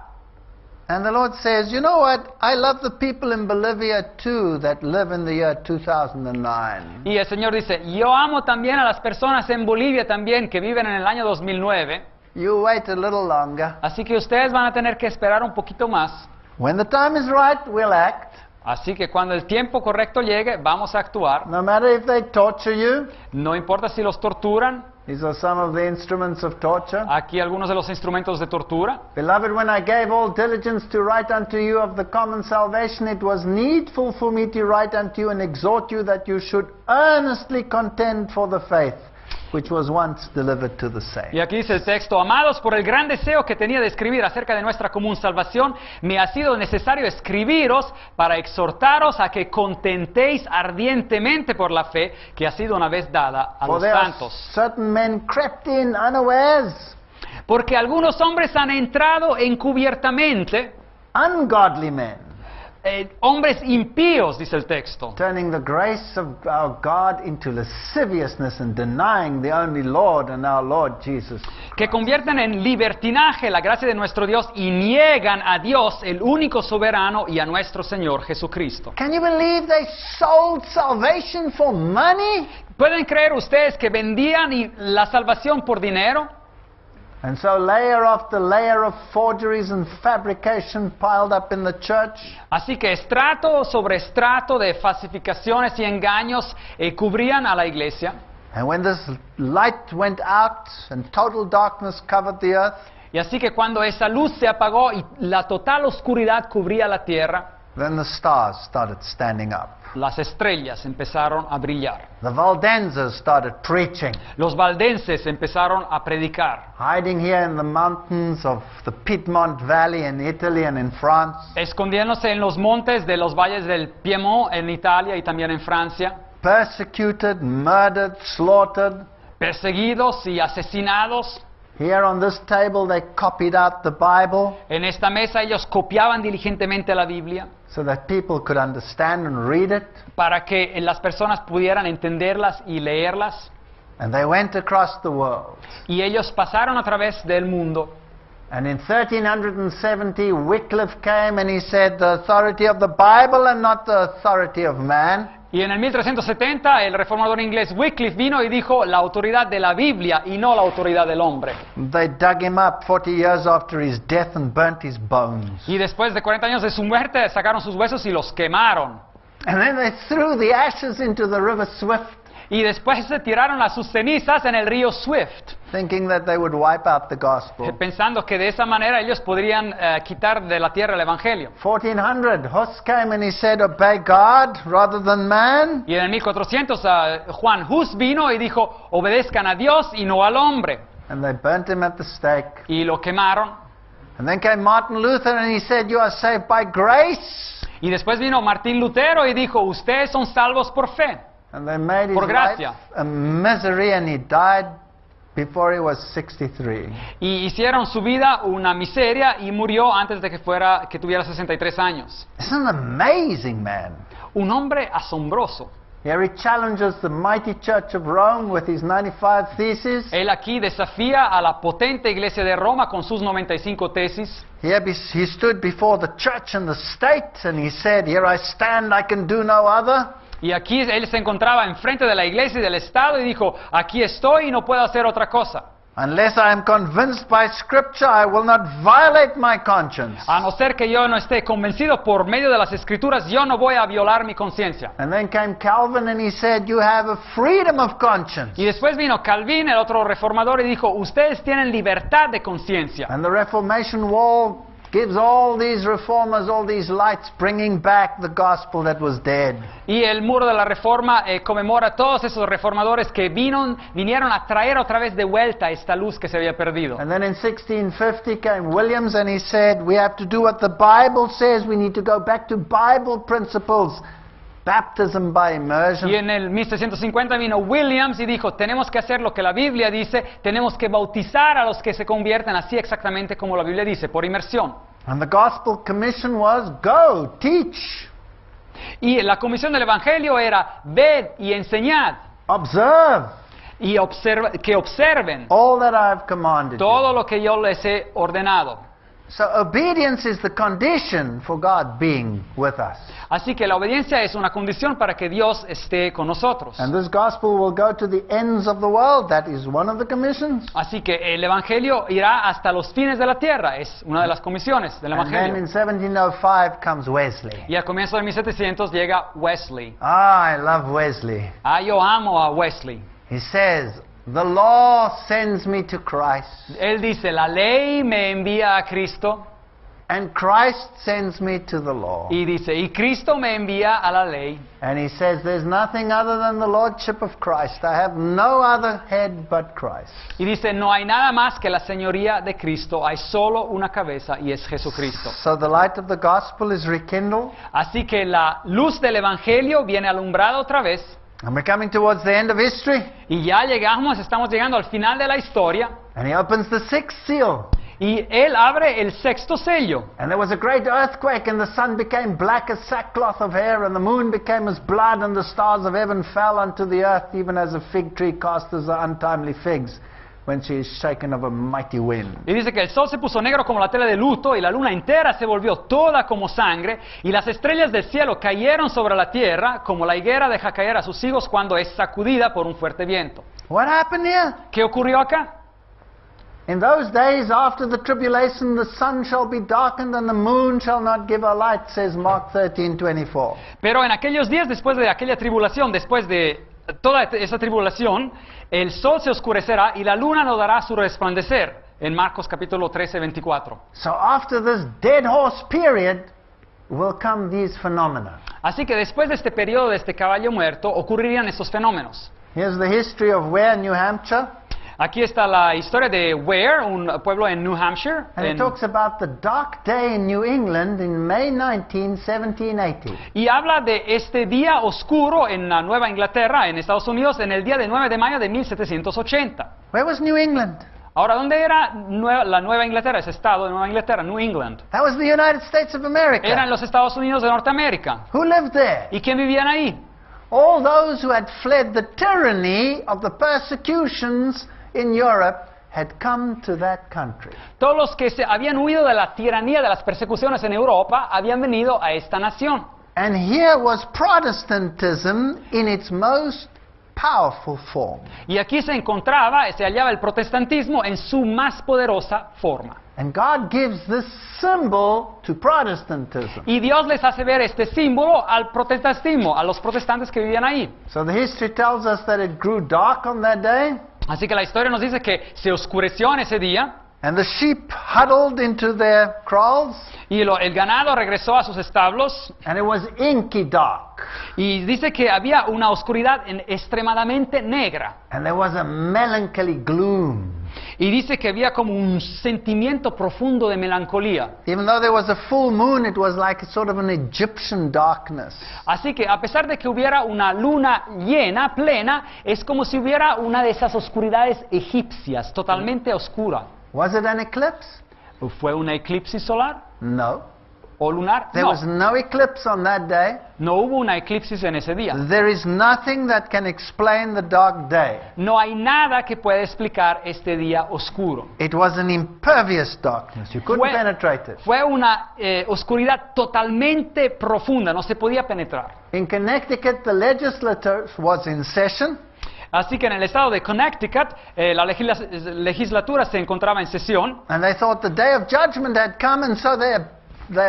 And the Lord says, you know what? I love the people in Bolivia too that live in the year 2009. Y el Señor dice, yo amo también a las personas en Bolivia también que viven en el año 2009, You wait a little longer. así que ustedes van a tener que esperar un poquito más. When the time is right, we'll act. Así que cuando el tiempo correcto llegue, vamos a actuar. No matter if they torture you. No importa si los torturan. These are some of the instruments of torture. Aquí algunos de los instrumentos de tortura. Beloved, when I gave all diligence to write unto you of the common salvation, it was needful for me to write unto you and exhort you that you should earnestly contend for the faith which was once delivered to the saints. Y aquí dice el texto, amados, por el gran deseo que tenía de escribir acerca de nuestra común salvación, me ha sido necesario escribiros para exhortaros a que contentéis ardientemente por la fe que ha sido una vez dada a For los there are santos. certain men crept in unawares, Porque algunos hombres han entrado encubiertamente, ungodly men, hombres impíos, dice el texto, turning the grace of our God into lasciviousness and denying the only Lord and our Lord Jesus. que convierten en libertinaje la gracia de nuestro Dios y niegan a Dios, el único soberano, y a nuestro Señor Jesucristo. Can you believe they sold salvation for money? ¿Pueden creer ustedes que vendían la salvación por dinero? And so layer after layer of forgeries and fabrication piled up in the church. Así que estrato sobre estrato de falsificaciones y engaños cubrían a la iglesia. And when this light went out and total darkness covered the earth, Y así que cuando esa luz se apagó y la total oscuridad cubría la tierra, then the stars started standing up. las estrellas empezaron a brillar. The Valdenzers started preaching, Los valdenses empezaron a predicar, hiding here in the mountains of the Piedmont Valley in Italy and in France, escondiéndose en los montes de los valles del Piemont en Italia y también en Francia, persecuted, murdered, slaughtered. perseguidos y asesinados. Here on this table they copied out the Bible En esta mesa ellos copiaban diligentemente la Biblia so that people could understand and read it. para que las personas pudieran entenderlas y leerlas. And they went across the world. Y ellos pasaron a través del mundo. And in 1370 Wycliffe came and he said, the authority of the Bible and not the authority of man. Y en el 1370 el reformador inglés Wycliffe vino y dijo la autoridad de la Biblia y no la autoridad del hombre. They dug him up 40 years after his death and burnt his bones. Y después de 40 años de su muerte sacaron sus huesos y los quemaron. And then they threw the ashes into the river Swift, Y después se tiraron sus cenizas en el río Swift, thinking that they would wipe out the gospel. pensando que de esa manera ellos podrían quitar de la tierra el evangelio. 1400, Hus came and he said, obey God rather than man. Y en el 1400 Juan Hus vino y dijo, obedezcan a Dios y no al hombre. And they burnt him at the stake. Y lo quemaron. And then came Martin Luther and he said, you are saved by grace. Y después vino Martín Lutero y dijo, ustedes son salvos por fe. And they made his Por gracia. life a misery and he died before he was 63. Y hicieron su vida una miseria y murió antes de que tuviera 63 años. This is an amazing man. Un hombre asombroso. Here he challenges the mighty Church of Rome with his 95 theses. Él aquí desafía a la potente iglesia de Roma con sus 95 tesis. Here he stood before the church and the state and he said, here I stand, I can do no other. Y aquí él se encontraba enfrente de la iglesia y del Estado y dijo, aquí estoy y no puedo hacer otra cosa. Unless I am convinced by Scripture, I will not violate my conscience. A no ser que yo no esté convencido por medio de las Escrituras, yo no voy a violar mi conciencia. And then came Calvin and he said, you have a freedom of conscience. Y después vino Calvin, el otro reformador, y dijo, ustedes tienen libertad de conciencia. And the Reformation wall gives all these reformers, all these lights, bringing back the gospel that was dead. Y el muro de la reforma conmemora a todos esos reformadores que vinieron a traer otra vez de vuelta esta luz que se había perdido. And then in 1650 came Williams and he said, we have to do what the Bible says, we need to go back to Bible principles. Baptism by immersion. Y en el 1650 vino Williams y dijo, tenemos que hacer lo que la Biblia dice, tenemos que bautizar a los que se convierten así exactamente como la Biblia dice, por inmersión. And the gospel commission was, go, teach, Y la comisión del Evangelio era, ved y enseñad, observe y que observen all that I have commanded you. todo lo que yo les he ordenado. So obedience is the condition for God being with us. Así que la obediencia es una condición para que Dios esté con nosotros. And this gospel will go to the ends of the world. That is one of the commissions. Así que el Evangelio irá hasta los fines de la tierra. Es una de las comisiones del And then Evangelio. in 1705 comes Wesley. Y al comienzo de 1700 llega Wesley. Ah, I love Wesley. Ah, yo amo a Wesley. He says, the law sends me to Christ, Él dice, la ley me envía a Cristo. and Christ sends me to the law. Y dice, y Cristo me envía a la ley. And he says, there's nothing other than the lordship of Christ. I have no other head but Christ. Y dice, no hay nada más que la señoría de Cristo. Hay solo una cabeza y es Jesucristo. So the light of the gospel is rekindled, Así que la luz del Evangelio viene alumbrada otra vez. and we're coming towards the end of history. Y ya estamos llegando al final de la historia. And he opens the sixth seal. Y Él abre el sexto sello. And there was a great earthquake, and the sun became black as sackcloth of hair, and the moon became as blood, and the stars of heaven fell unto the earth, even as a fig tree casteth the untimely figs when she is shaken of a mighty wind. Y dice que el sol se puso negro como la tela de luto, y la luna entera se volvió toda como sangre, y las estrellas del cielo cayeron sobre la tierra, como la higuera deja caer a sus higos cuando es sacudida por un fuerte viento. What happened here? ¿Qué ocurrió acá? In those days after the tribulation, the sun shall be darkened, and the moon shall not give her light, says Mark 13:24. Pero en aquellos días, después de aquella tribulación, después de toda esa tribulación, el sol se oscurecerá y la luna no dará su resplandecer. En Marcos capítulo 13, 24. So after this dead horse period will come these phenomena. Así que después de este periodo de este caballo muerto, ocurrirían estos fenómenos. Here's the history of Ware, New Hampshire. Aquí está la historia de Ware, un pueblo en New Hampshire. And it talks about the dark day in New England in May 19, 1780. Y habla de este día oscuro en la Nueva Inglaterra, en Estados Unidos, en el día de 9 de mayo de 1780. Where was New England? Ahora, ¿dónde era la Nueva Inglaterra, ese estado de Nueva Inglaterra, New England? That was the United States of America. Eran los Estados Unidos de Norteamérica. Who lived there? ¿Y quién vivían ahí? All those who had fled the tyranny of the persecutions in Europe had come to that country. Todos los que se habían huido de la tiranía, de las persecuciones en Europa, habían venido a esta nación. And here was Protestantism in its most powerful form. Y aquí se hallaba el protestantismo en su más poderosa forma. And God gives this symbol to Protestantism. Y Dios les hace ver este símbolo al protestantismo, a los protestantes que vivían ahí. So the history tells us that it grew dark on that day. Así que la historia nos dice que se oscureció en ese día. And the sheep huddled into their kraals. Y el ganado regresó a sus establos. And it was inky dark. Y dice que había una oscuridad extremadamente negra. And there was a melancholy gloom. Y dice que había como un sentimiento profundo de melancolía. Even though there was a full moon, it was like sort of an Egyptian darkness. Así que a pesar de que hubiera una luna llena, plena, es como si hubiera una de esas oscuridades egipcias, totalmente oscura. Was it an eclipse? ¿Fue un eclipse solar No. o lunar? There was no eclipse on that day. No hubo una eclipsis en ese día. There is nothing that can explain the dark day. No hay nada que pueda explicar este día oscuro. It was an impervious darkness. You couldn't penetrate it. Fue una oscuridad totalmente profunda, no se podía penetrar. In Connecticut, the legislature was in session. Así que en el estado de Connecticut, la legislatura se encontraba en sesión. And they thought the day of judgment had come, and so they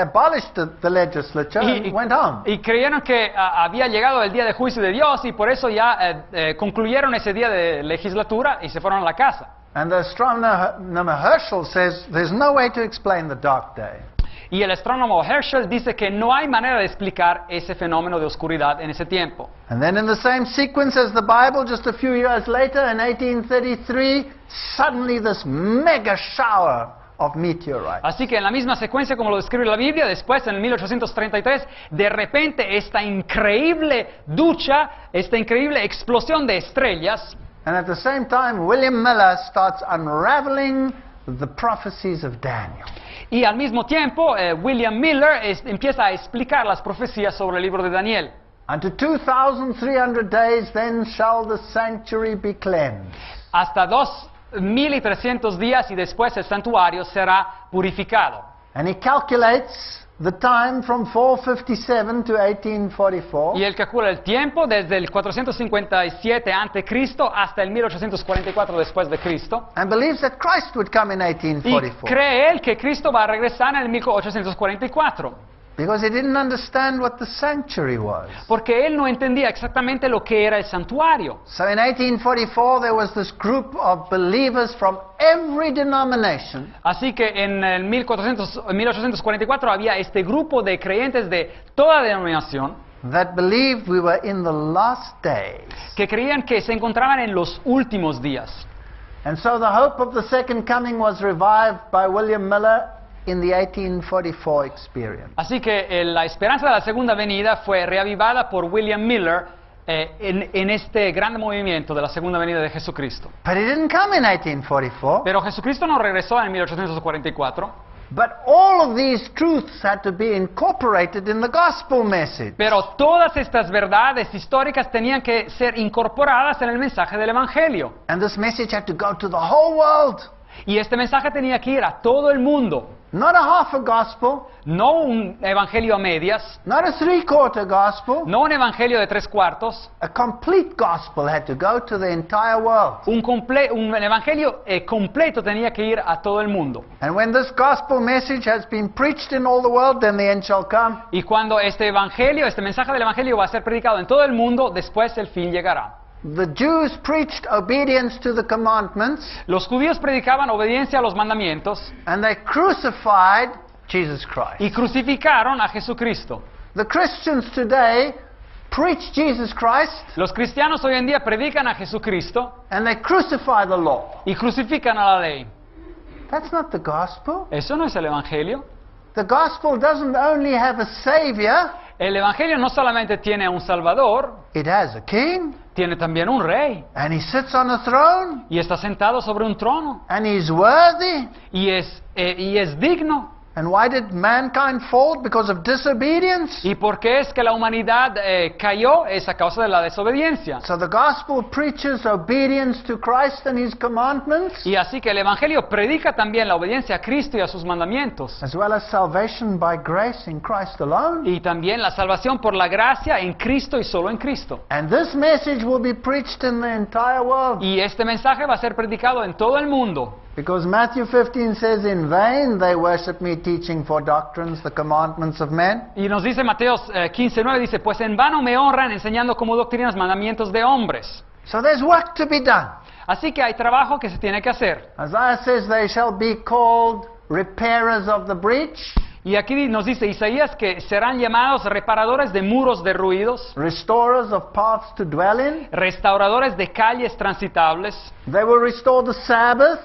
abolished the legislature and went home. Y creyeron que había llegado el día de juicio de Dios y por eso ya concluyeron ese día de legislatura y se fueron a la casa. And the astronomer Herschel says there's no way to explain the dark day. Y el astrónomo Herschel dice que no hay manera de explicar ese fenómeno de oscuridad en ese tiempo. And then in the same sequence as the Bible, just a few years later, in 1833, suddenly this mega shower of meteorites. Así que en la misma secuencia como lo describe la Biblia, después en el 1833, de repente esta increíble esta increíble explosión de estrellas. And at the same time, William Miller starts unraveling the prophecies of Daniel. Y al mismo tiempo, William Miller empieza a explicar las profecías sobre el libro de Daniel. Unto 2,300 days, then shall the sanctuary be cleansed. Hasta 1300 días y después el santuario será purificado. And he calculates the time from 457 to 1844. Y él calcula el tiempo desde el 457 a.C. hasta el 1844 después de Cristo. And believes that Christ would come in Y 1844. cree él que Cristo va a regresar en el 1844. Because he didn't understand what the sanctuary was. Porque él no entendía exactamente lo que era el santuario. So in 1844 there was this group of believers from every denomination Así que en el 1844 había este grupo de creyentes de toda denominación that believed we were in the last days. que creían que se encontraban en los últimos días. And so the hope of the second coming was revived by William Miller in the 1844 experience. Así que la esperanza de la segunda venida fue reavivada por William Miller en este gran movimiento de la segunda venida de Jesucristo. But he didn't come in 1844. Pero Jesucristo no regresó en 1844, But all of these truths had to be incorporated in the gospel message. pero todas estas verdades históricas tenían que ser incorporadas en el mensaje del Evangelio. And this message had to go to the whole world. Y este mensaje tenía que ir a todo el mundo. Not a half a gospel, No un evangelio a medias, not a three-quarter gospel. no un evangelio de 3/4, A complete gospel had to go to the entire world. un evangelio completo tenía que ir a todo el mundo. And when this gospel message has been preached in all the world, then the end shall come. Y cuando este mensaje del evangelio va a ser predicado en todo el mundo, después el fin llegará. The Jews preached obedience to the commandments, Los judíos predicaban obediencia a los mandamientos and they crucified Jesus Christ. y crucificaron a Jesucristo. The Christians today preach Jesus Christ, Los cristianos hoy en día predican a Jesucristo and they crucify the law. y crucifican a la ley. That's not the gospel. ¿Eso no es el evangelio? The gospel doesn't only have a savior, El evangelio no solamente tiene un salvador, it has a king, tiene también un rey. and he sits on a throne, Y está sentado sobre un trono. and he's worthy. Y es digno. And why did mankind fall? Because of disobedience. ¿Y por qué es que la humanidad cayó? Es a causa de la desobediencia. So the gospel preaches obedience to Christ and his commandments, Y así que el evangelio predica también la obediencia a Cristo y a sus mandamientos. as well as salvation by grace in Christ alone. Y también la salvación por la gracia en Cristo y solo en Cristo. And this message will be preached in the entire world. Y este mensaje va a ser predicado en todo el mundo. Because Matthew 15 says, in vain they worship me, teaching for doctrines the commandments of men. Y nos dice Mateo 15:9, dice, pues en vano me honran enseñando como doctrinas mandamientos de hombres. So there's work to be done. Así que hay trabajo que se tiene que hacer. Isaiah says they shall be called repairers of the breach, Y aquí nos dice Isaías que serán llamados reparadores de muros derruidos, restorers of paths to dwell in. restauradores de calles transitables. They will restore the Sabbath,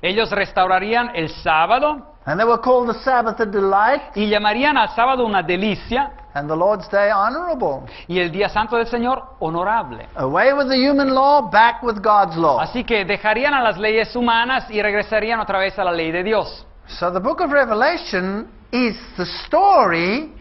Ellos restaurarían el sábado and they will call the Sabbath a delight, y llamarían al sábado una delicia and the Lord's day honorable. y el día santo del Señor honorable. Away with the human law, back with God's law. Así que dejarían a las leyes humanas y regresarían otra vez a la ley de Dios. So the book of Revelation is the story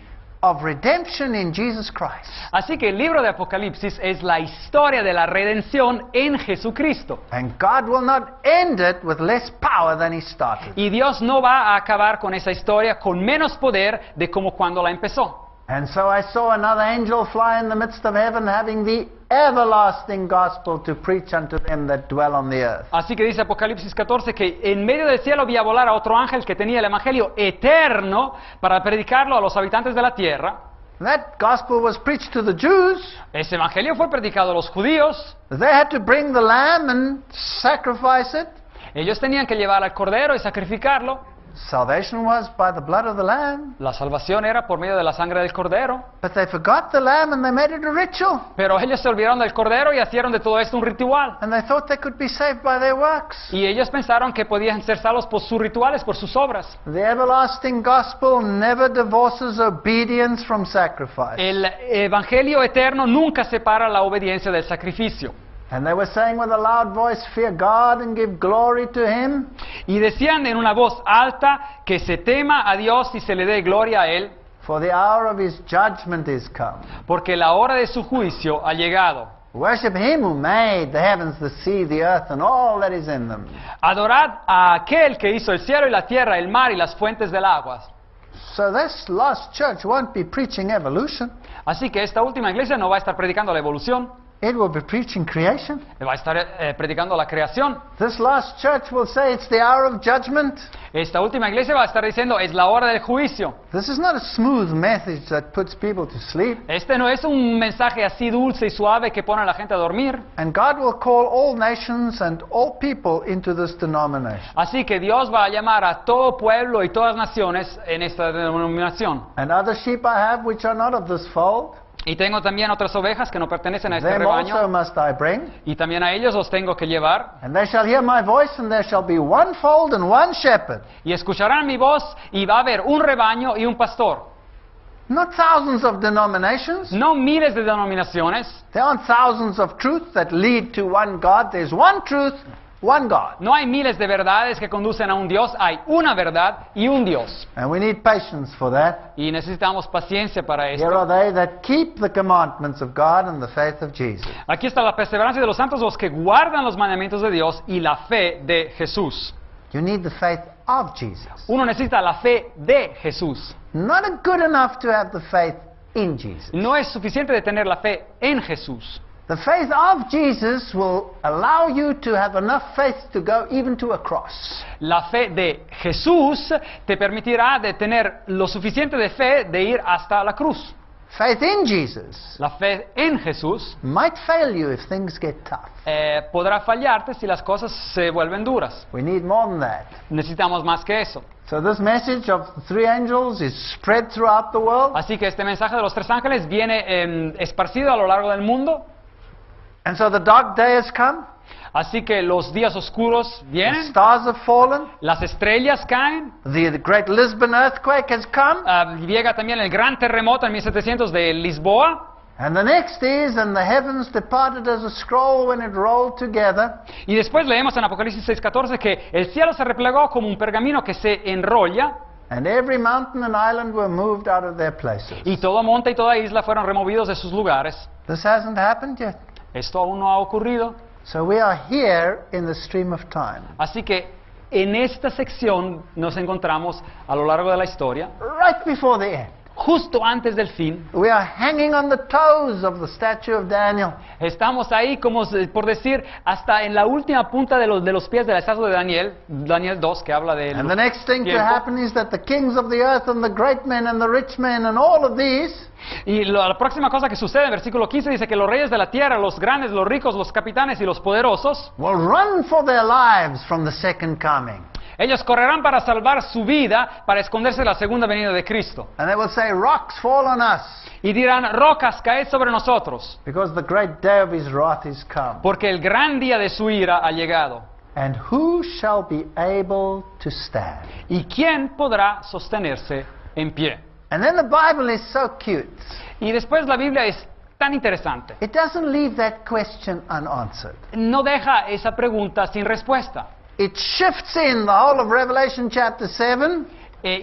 of redemption in Jesus Christ. Así que el libro de Apocalipsis es la historia de la redención en Jesucristo. And God will not end it with less power than he started. Y Dios no va a acabar con esa historia con menos poder de como cuando la empezó. And so I saw another angel fly in the midst of heaven, having the everlasting gospel to preach unto them that dwell on the earth. Así que dice Apocalipsis 14 que en medio del cielo vi a volar a otro ángel que tenía el evangelio eterno para predicarlo a los habitantes de la tierra. That gospel was preached to the Jews. Ese evangelio fue predicado a los judíos. They had to bring the lamb and sacrifice it. Ellos tenían que llevar al cordero y sacrificarlo. Salvation was by the blood of the lamb. La salvación era por medio de la sangre del cordero. But they forgot the lamb and they made it a ritual. Pero ellos se olvidaron del cordero y hicieron de todo esto un ritual. And they thought they could be saved by their works. Y ellos pensaron que podían ser salvos por sus rituales, por sus obras. The everlasting gospel never divorces obedience from sacrifice. El evangelio eterno nunca separa la obediencia del sacrificio. And they were saying with a loud voice, fear God and give glory to him. Y decían en una voz alta que se tema a Dios y se le dé gloria a Él, For the hour of his judgment is come. porque la hora de su juicio ha llegado. Worship him who made the heavens, the sea, the earth, and all that is in them. Adorad a aquel que hizo el cielo y la tierra, el mar y las fuentes del agua. So this last church won't be preaching evolution. Así que esta última iglesia no va a estar predicando la evolución, It will be preaching creation. va a estar predicando la creación. This last church will say it's the hour of judgment. Esta última iglesia va a estar diciendo, es la hora del juicio. This is not a smooth message that puts people to sleep. Este no es un mensaje así dulce y suave que pone a la gente a dormir. And God will call all nations and all people into this denomination. Así que Dios va a llamar a todo pueblo y todas naciones en esta denominación. And other sheep I have which are not of this fold, Y tengo también otras ovejas que no pertenecen a este them also rebaño, must I bring. y también a ellos los tengo que llevar. And they shall hear my voice, and there shall be one fold and one shepherd. Y escucharán mi voz, y va a haber un rebaño y un pastor. Not thousands of denominations. No miles de denominaciones, There aren't thousands of truths that lead to one God. There's one truth, one God. no hay miles de verdades que conducen a un Dios, hay una verdad y un Dios. And we need patience for that. Y necesitamos paciencia para Here esto. are they that keep the commandments of God and the faith of Jesus. Aquí está la perseverancia de los santos, los que guardan los mandamientos de Dios y la fe de Jesús. You need the faith of Jesus. Uno necesita la fe de Jesús. Not good enough to have the faith in Jesus. No es suficiente de tener la fe en Jesús. The faith of Jesus will allow you to have enough faith to go even to a cross. La fe de Jesús te permitirá de tener lo suficiente de fe de ir hasta la cruz. Faith in Jesus La fe en Jesús might fail you if things get tough. podrá fallarte si las cosas se vuelven duras. We need more than that. Necesitamos más que eso. So this message of the three angels is spread throughout the world. Así que este mensaje de los tres ángeles viene esparcido a lo largo del mundo. And so the dark day has come. Así que los días oscuros The vienen, stars have fallen. las estrellas caen. The great Lisbon earthquake has come. Llega también el gran terremoto en 1700 de Lisboa. And the next is, and the heavens departed as a scroll when it rolled together. Y después leemos en Apocalipsis 6:14 que el cielo se replegó como un pergamino que se enrolla, And every mountain and island were moved out of their places. y todo monte y toda isla fueron removidos de sus lugares. This hasn't happened yet. Esto aún no ha ocurrido. So we are here in the stream of time. Así que en esta sección nos encontramos a lo largo de la historia, Right before the end. justo antes del fin. We are hanging on the toes of the statue of Daniel. Estamos ahí, como por decir, hasta en la última punta de los pies de la estatua de Daniel, Daniel 2, que habla de And the next thing to tiempo. happen is that the kings of the earth and the great men and the rich men and all of these Y la próxima cosa que sucede en versículo 15 dice que los reyes de la tierra, los grandes, los ricos, los capitanes y los poderosos, will run for their lives from the second coming. ellos correrán para salvar su vida, para esconderse de la segunda venida de Cristo. And they will say, rocks fall on us, Y dirán, rocas, caed sobre nosotros, because the great day of his wrath is come. porque el gran día de su ira ha llegado. And who shall be able to stand? ¿Y quién podrá sostenerse en pie? And then the Bible is so cute. Y después la Biblia es tan interesante. It doesn't leave that question unanswered. No deja esa pregunta sin respuesta. It shifts in the whole of Revelation chapter 7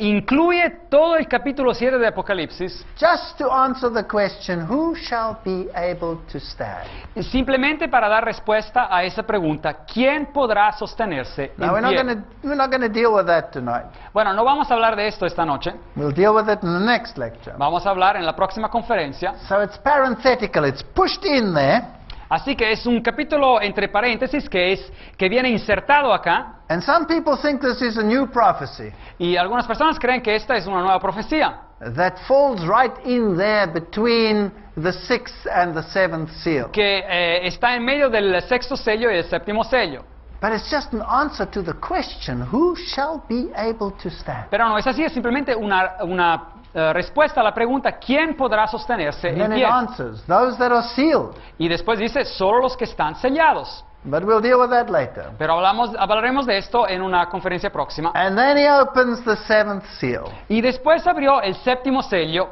Incluye todo el capítulo 7 de Apocalipsis, just to answer the question, who shall be able to stand? simplemente para dar respuesta a esa pregunta, ¿quién podrá sostenerse Now we're en pie? not going to deal with that tonight. Bueno, no vamos a hablar de esto esta noche, We'll deal with it in the next lecture. vamos a hablar en la próxima conferencia. So it's parenthetical, it's pushed in there, Así que es un capítulo entre paréntesis que viene insertado acá, and some people think this is a new prophecy y algunas personas creen que esta es una nueva profecía, that falls right in there between the sixth and the seventh seal. que está en medio del sexto sello y el séptimo sello. But it's just an answer to the question, who shall be able to stand? Pero no es así, es simplemente una respuesta a la pregunta, ¿quién podrá sostenerse And en then it pie? answers, those that are sealed. Y después dice, solo los que están sellados. But we'll deal with that later. Pero hablaremos de esto en una conferencia próxima. And then he opens the seventh seal. Y después abrió el séptimo sello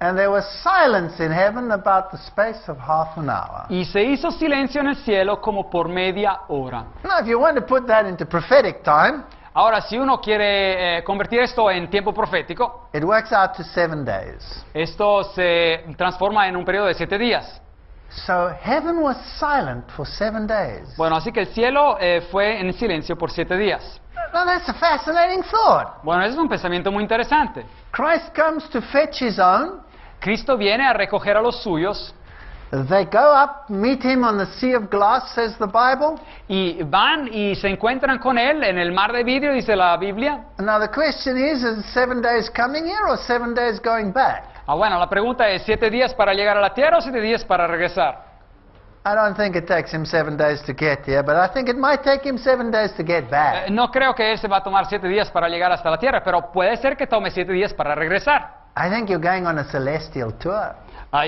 And there was silence in heaven about the space of half an hour. y se hizo silencio en el cielo como por media hora. Now, if you want to put that into prophetic time, Ahora, si uno quiere convertir esto en tiempo profético, it works out to 7 days. esto se transforma en un periodo de 7 días. So heaven was silent for 7 days. Bueno, así que el cielo fue en silencio por 7 días. Now that's a fascinating thought. Bueno, eso es un pensamiento muy interesante. Christ comes to fetch his own. Cristo viene a recoger a los suyos They go up, meet him on the sea of glass, says the Bible. y van y se encuentran con él en el mar de vidrio, dice la Biblia. Now the question is 7 days coming here or 7 days going back? Bueno, la pregunta es, ¿7 días para llegar a la tierra o 7 días para regresar? I don't think it takes him 7 days to get here, but I think it might take him 7 days to get back. No creo que él se va a tomar 7 días para llegar hasta la tierra, pero puede ser que tome 7 días para regresar. I think you're going on a celestial tour.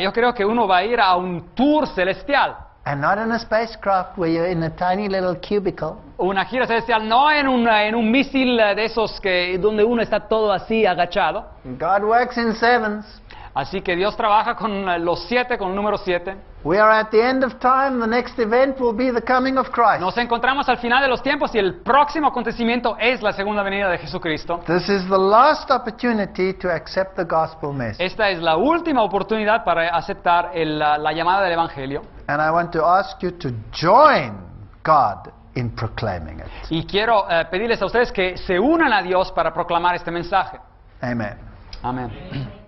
Yo creo que uno va a ir a un tour celestial. And not in a spacecraft where you're in a tiny little cubicle. Una gira celestial, no en un misil de esos donde uno está todo así agachado. God works in sevens. Así que Dios trabaja con los 7, con el número 7. We are at the end of time. The next event will be the coming of Christ. Nos encontramos al final de los tiempos y el próximo acontecimiento es la segunda venida de Jesucristo. This is the last opportunity to accept the gospel message. Esta es la última oportunidad para aceptar la llamada del Evangelio. And I want to ask you to join God in proclaiming it. Y quiero pedirles a ustedes que se unan a Dios para proclamar este mensaje. Amen. Amén.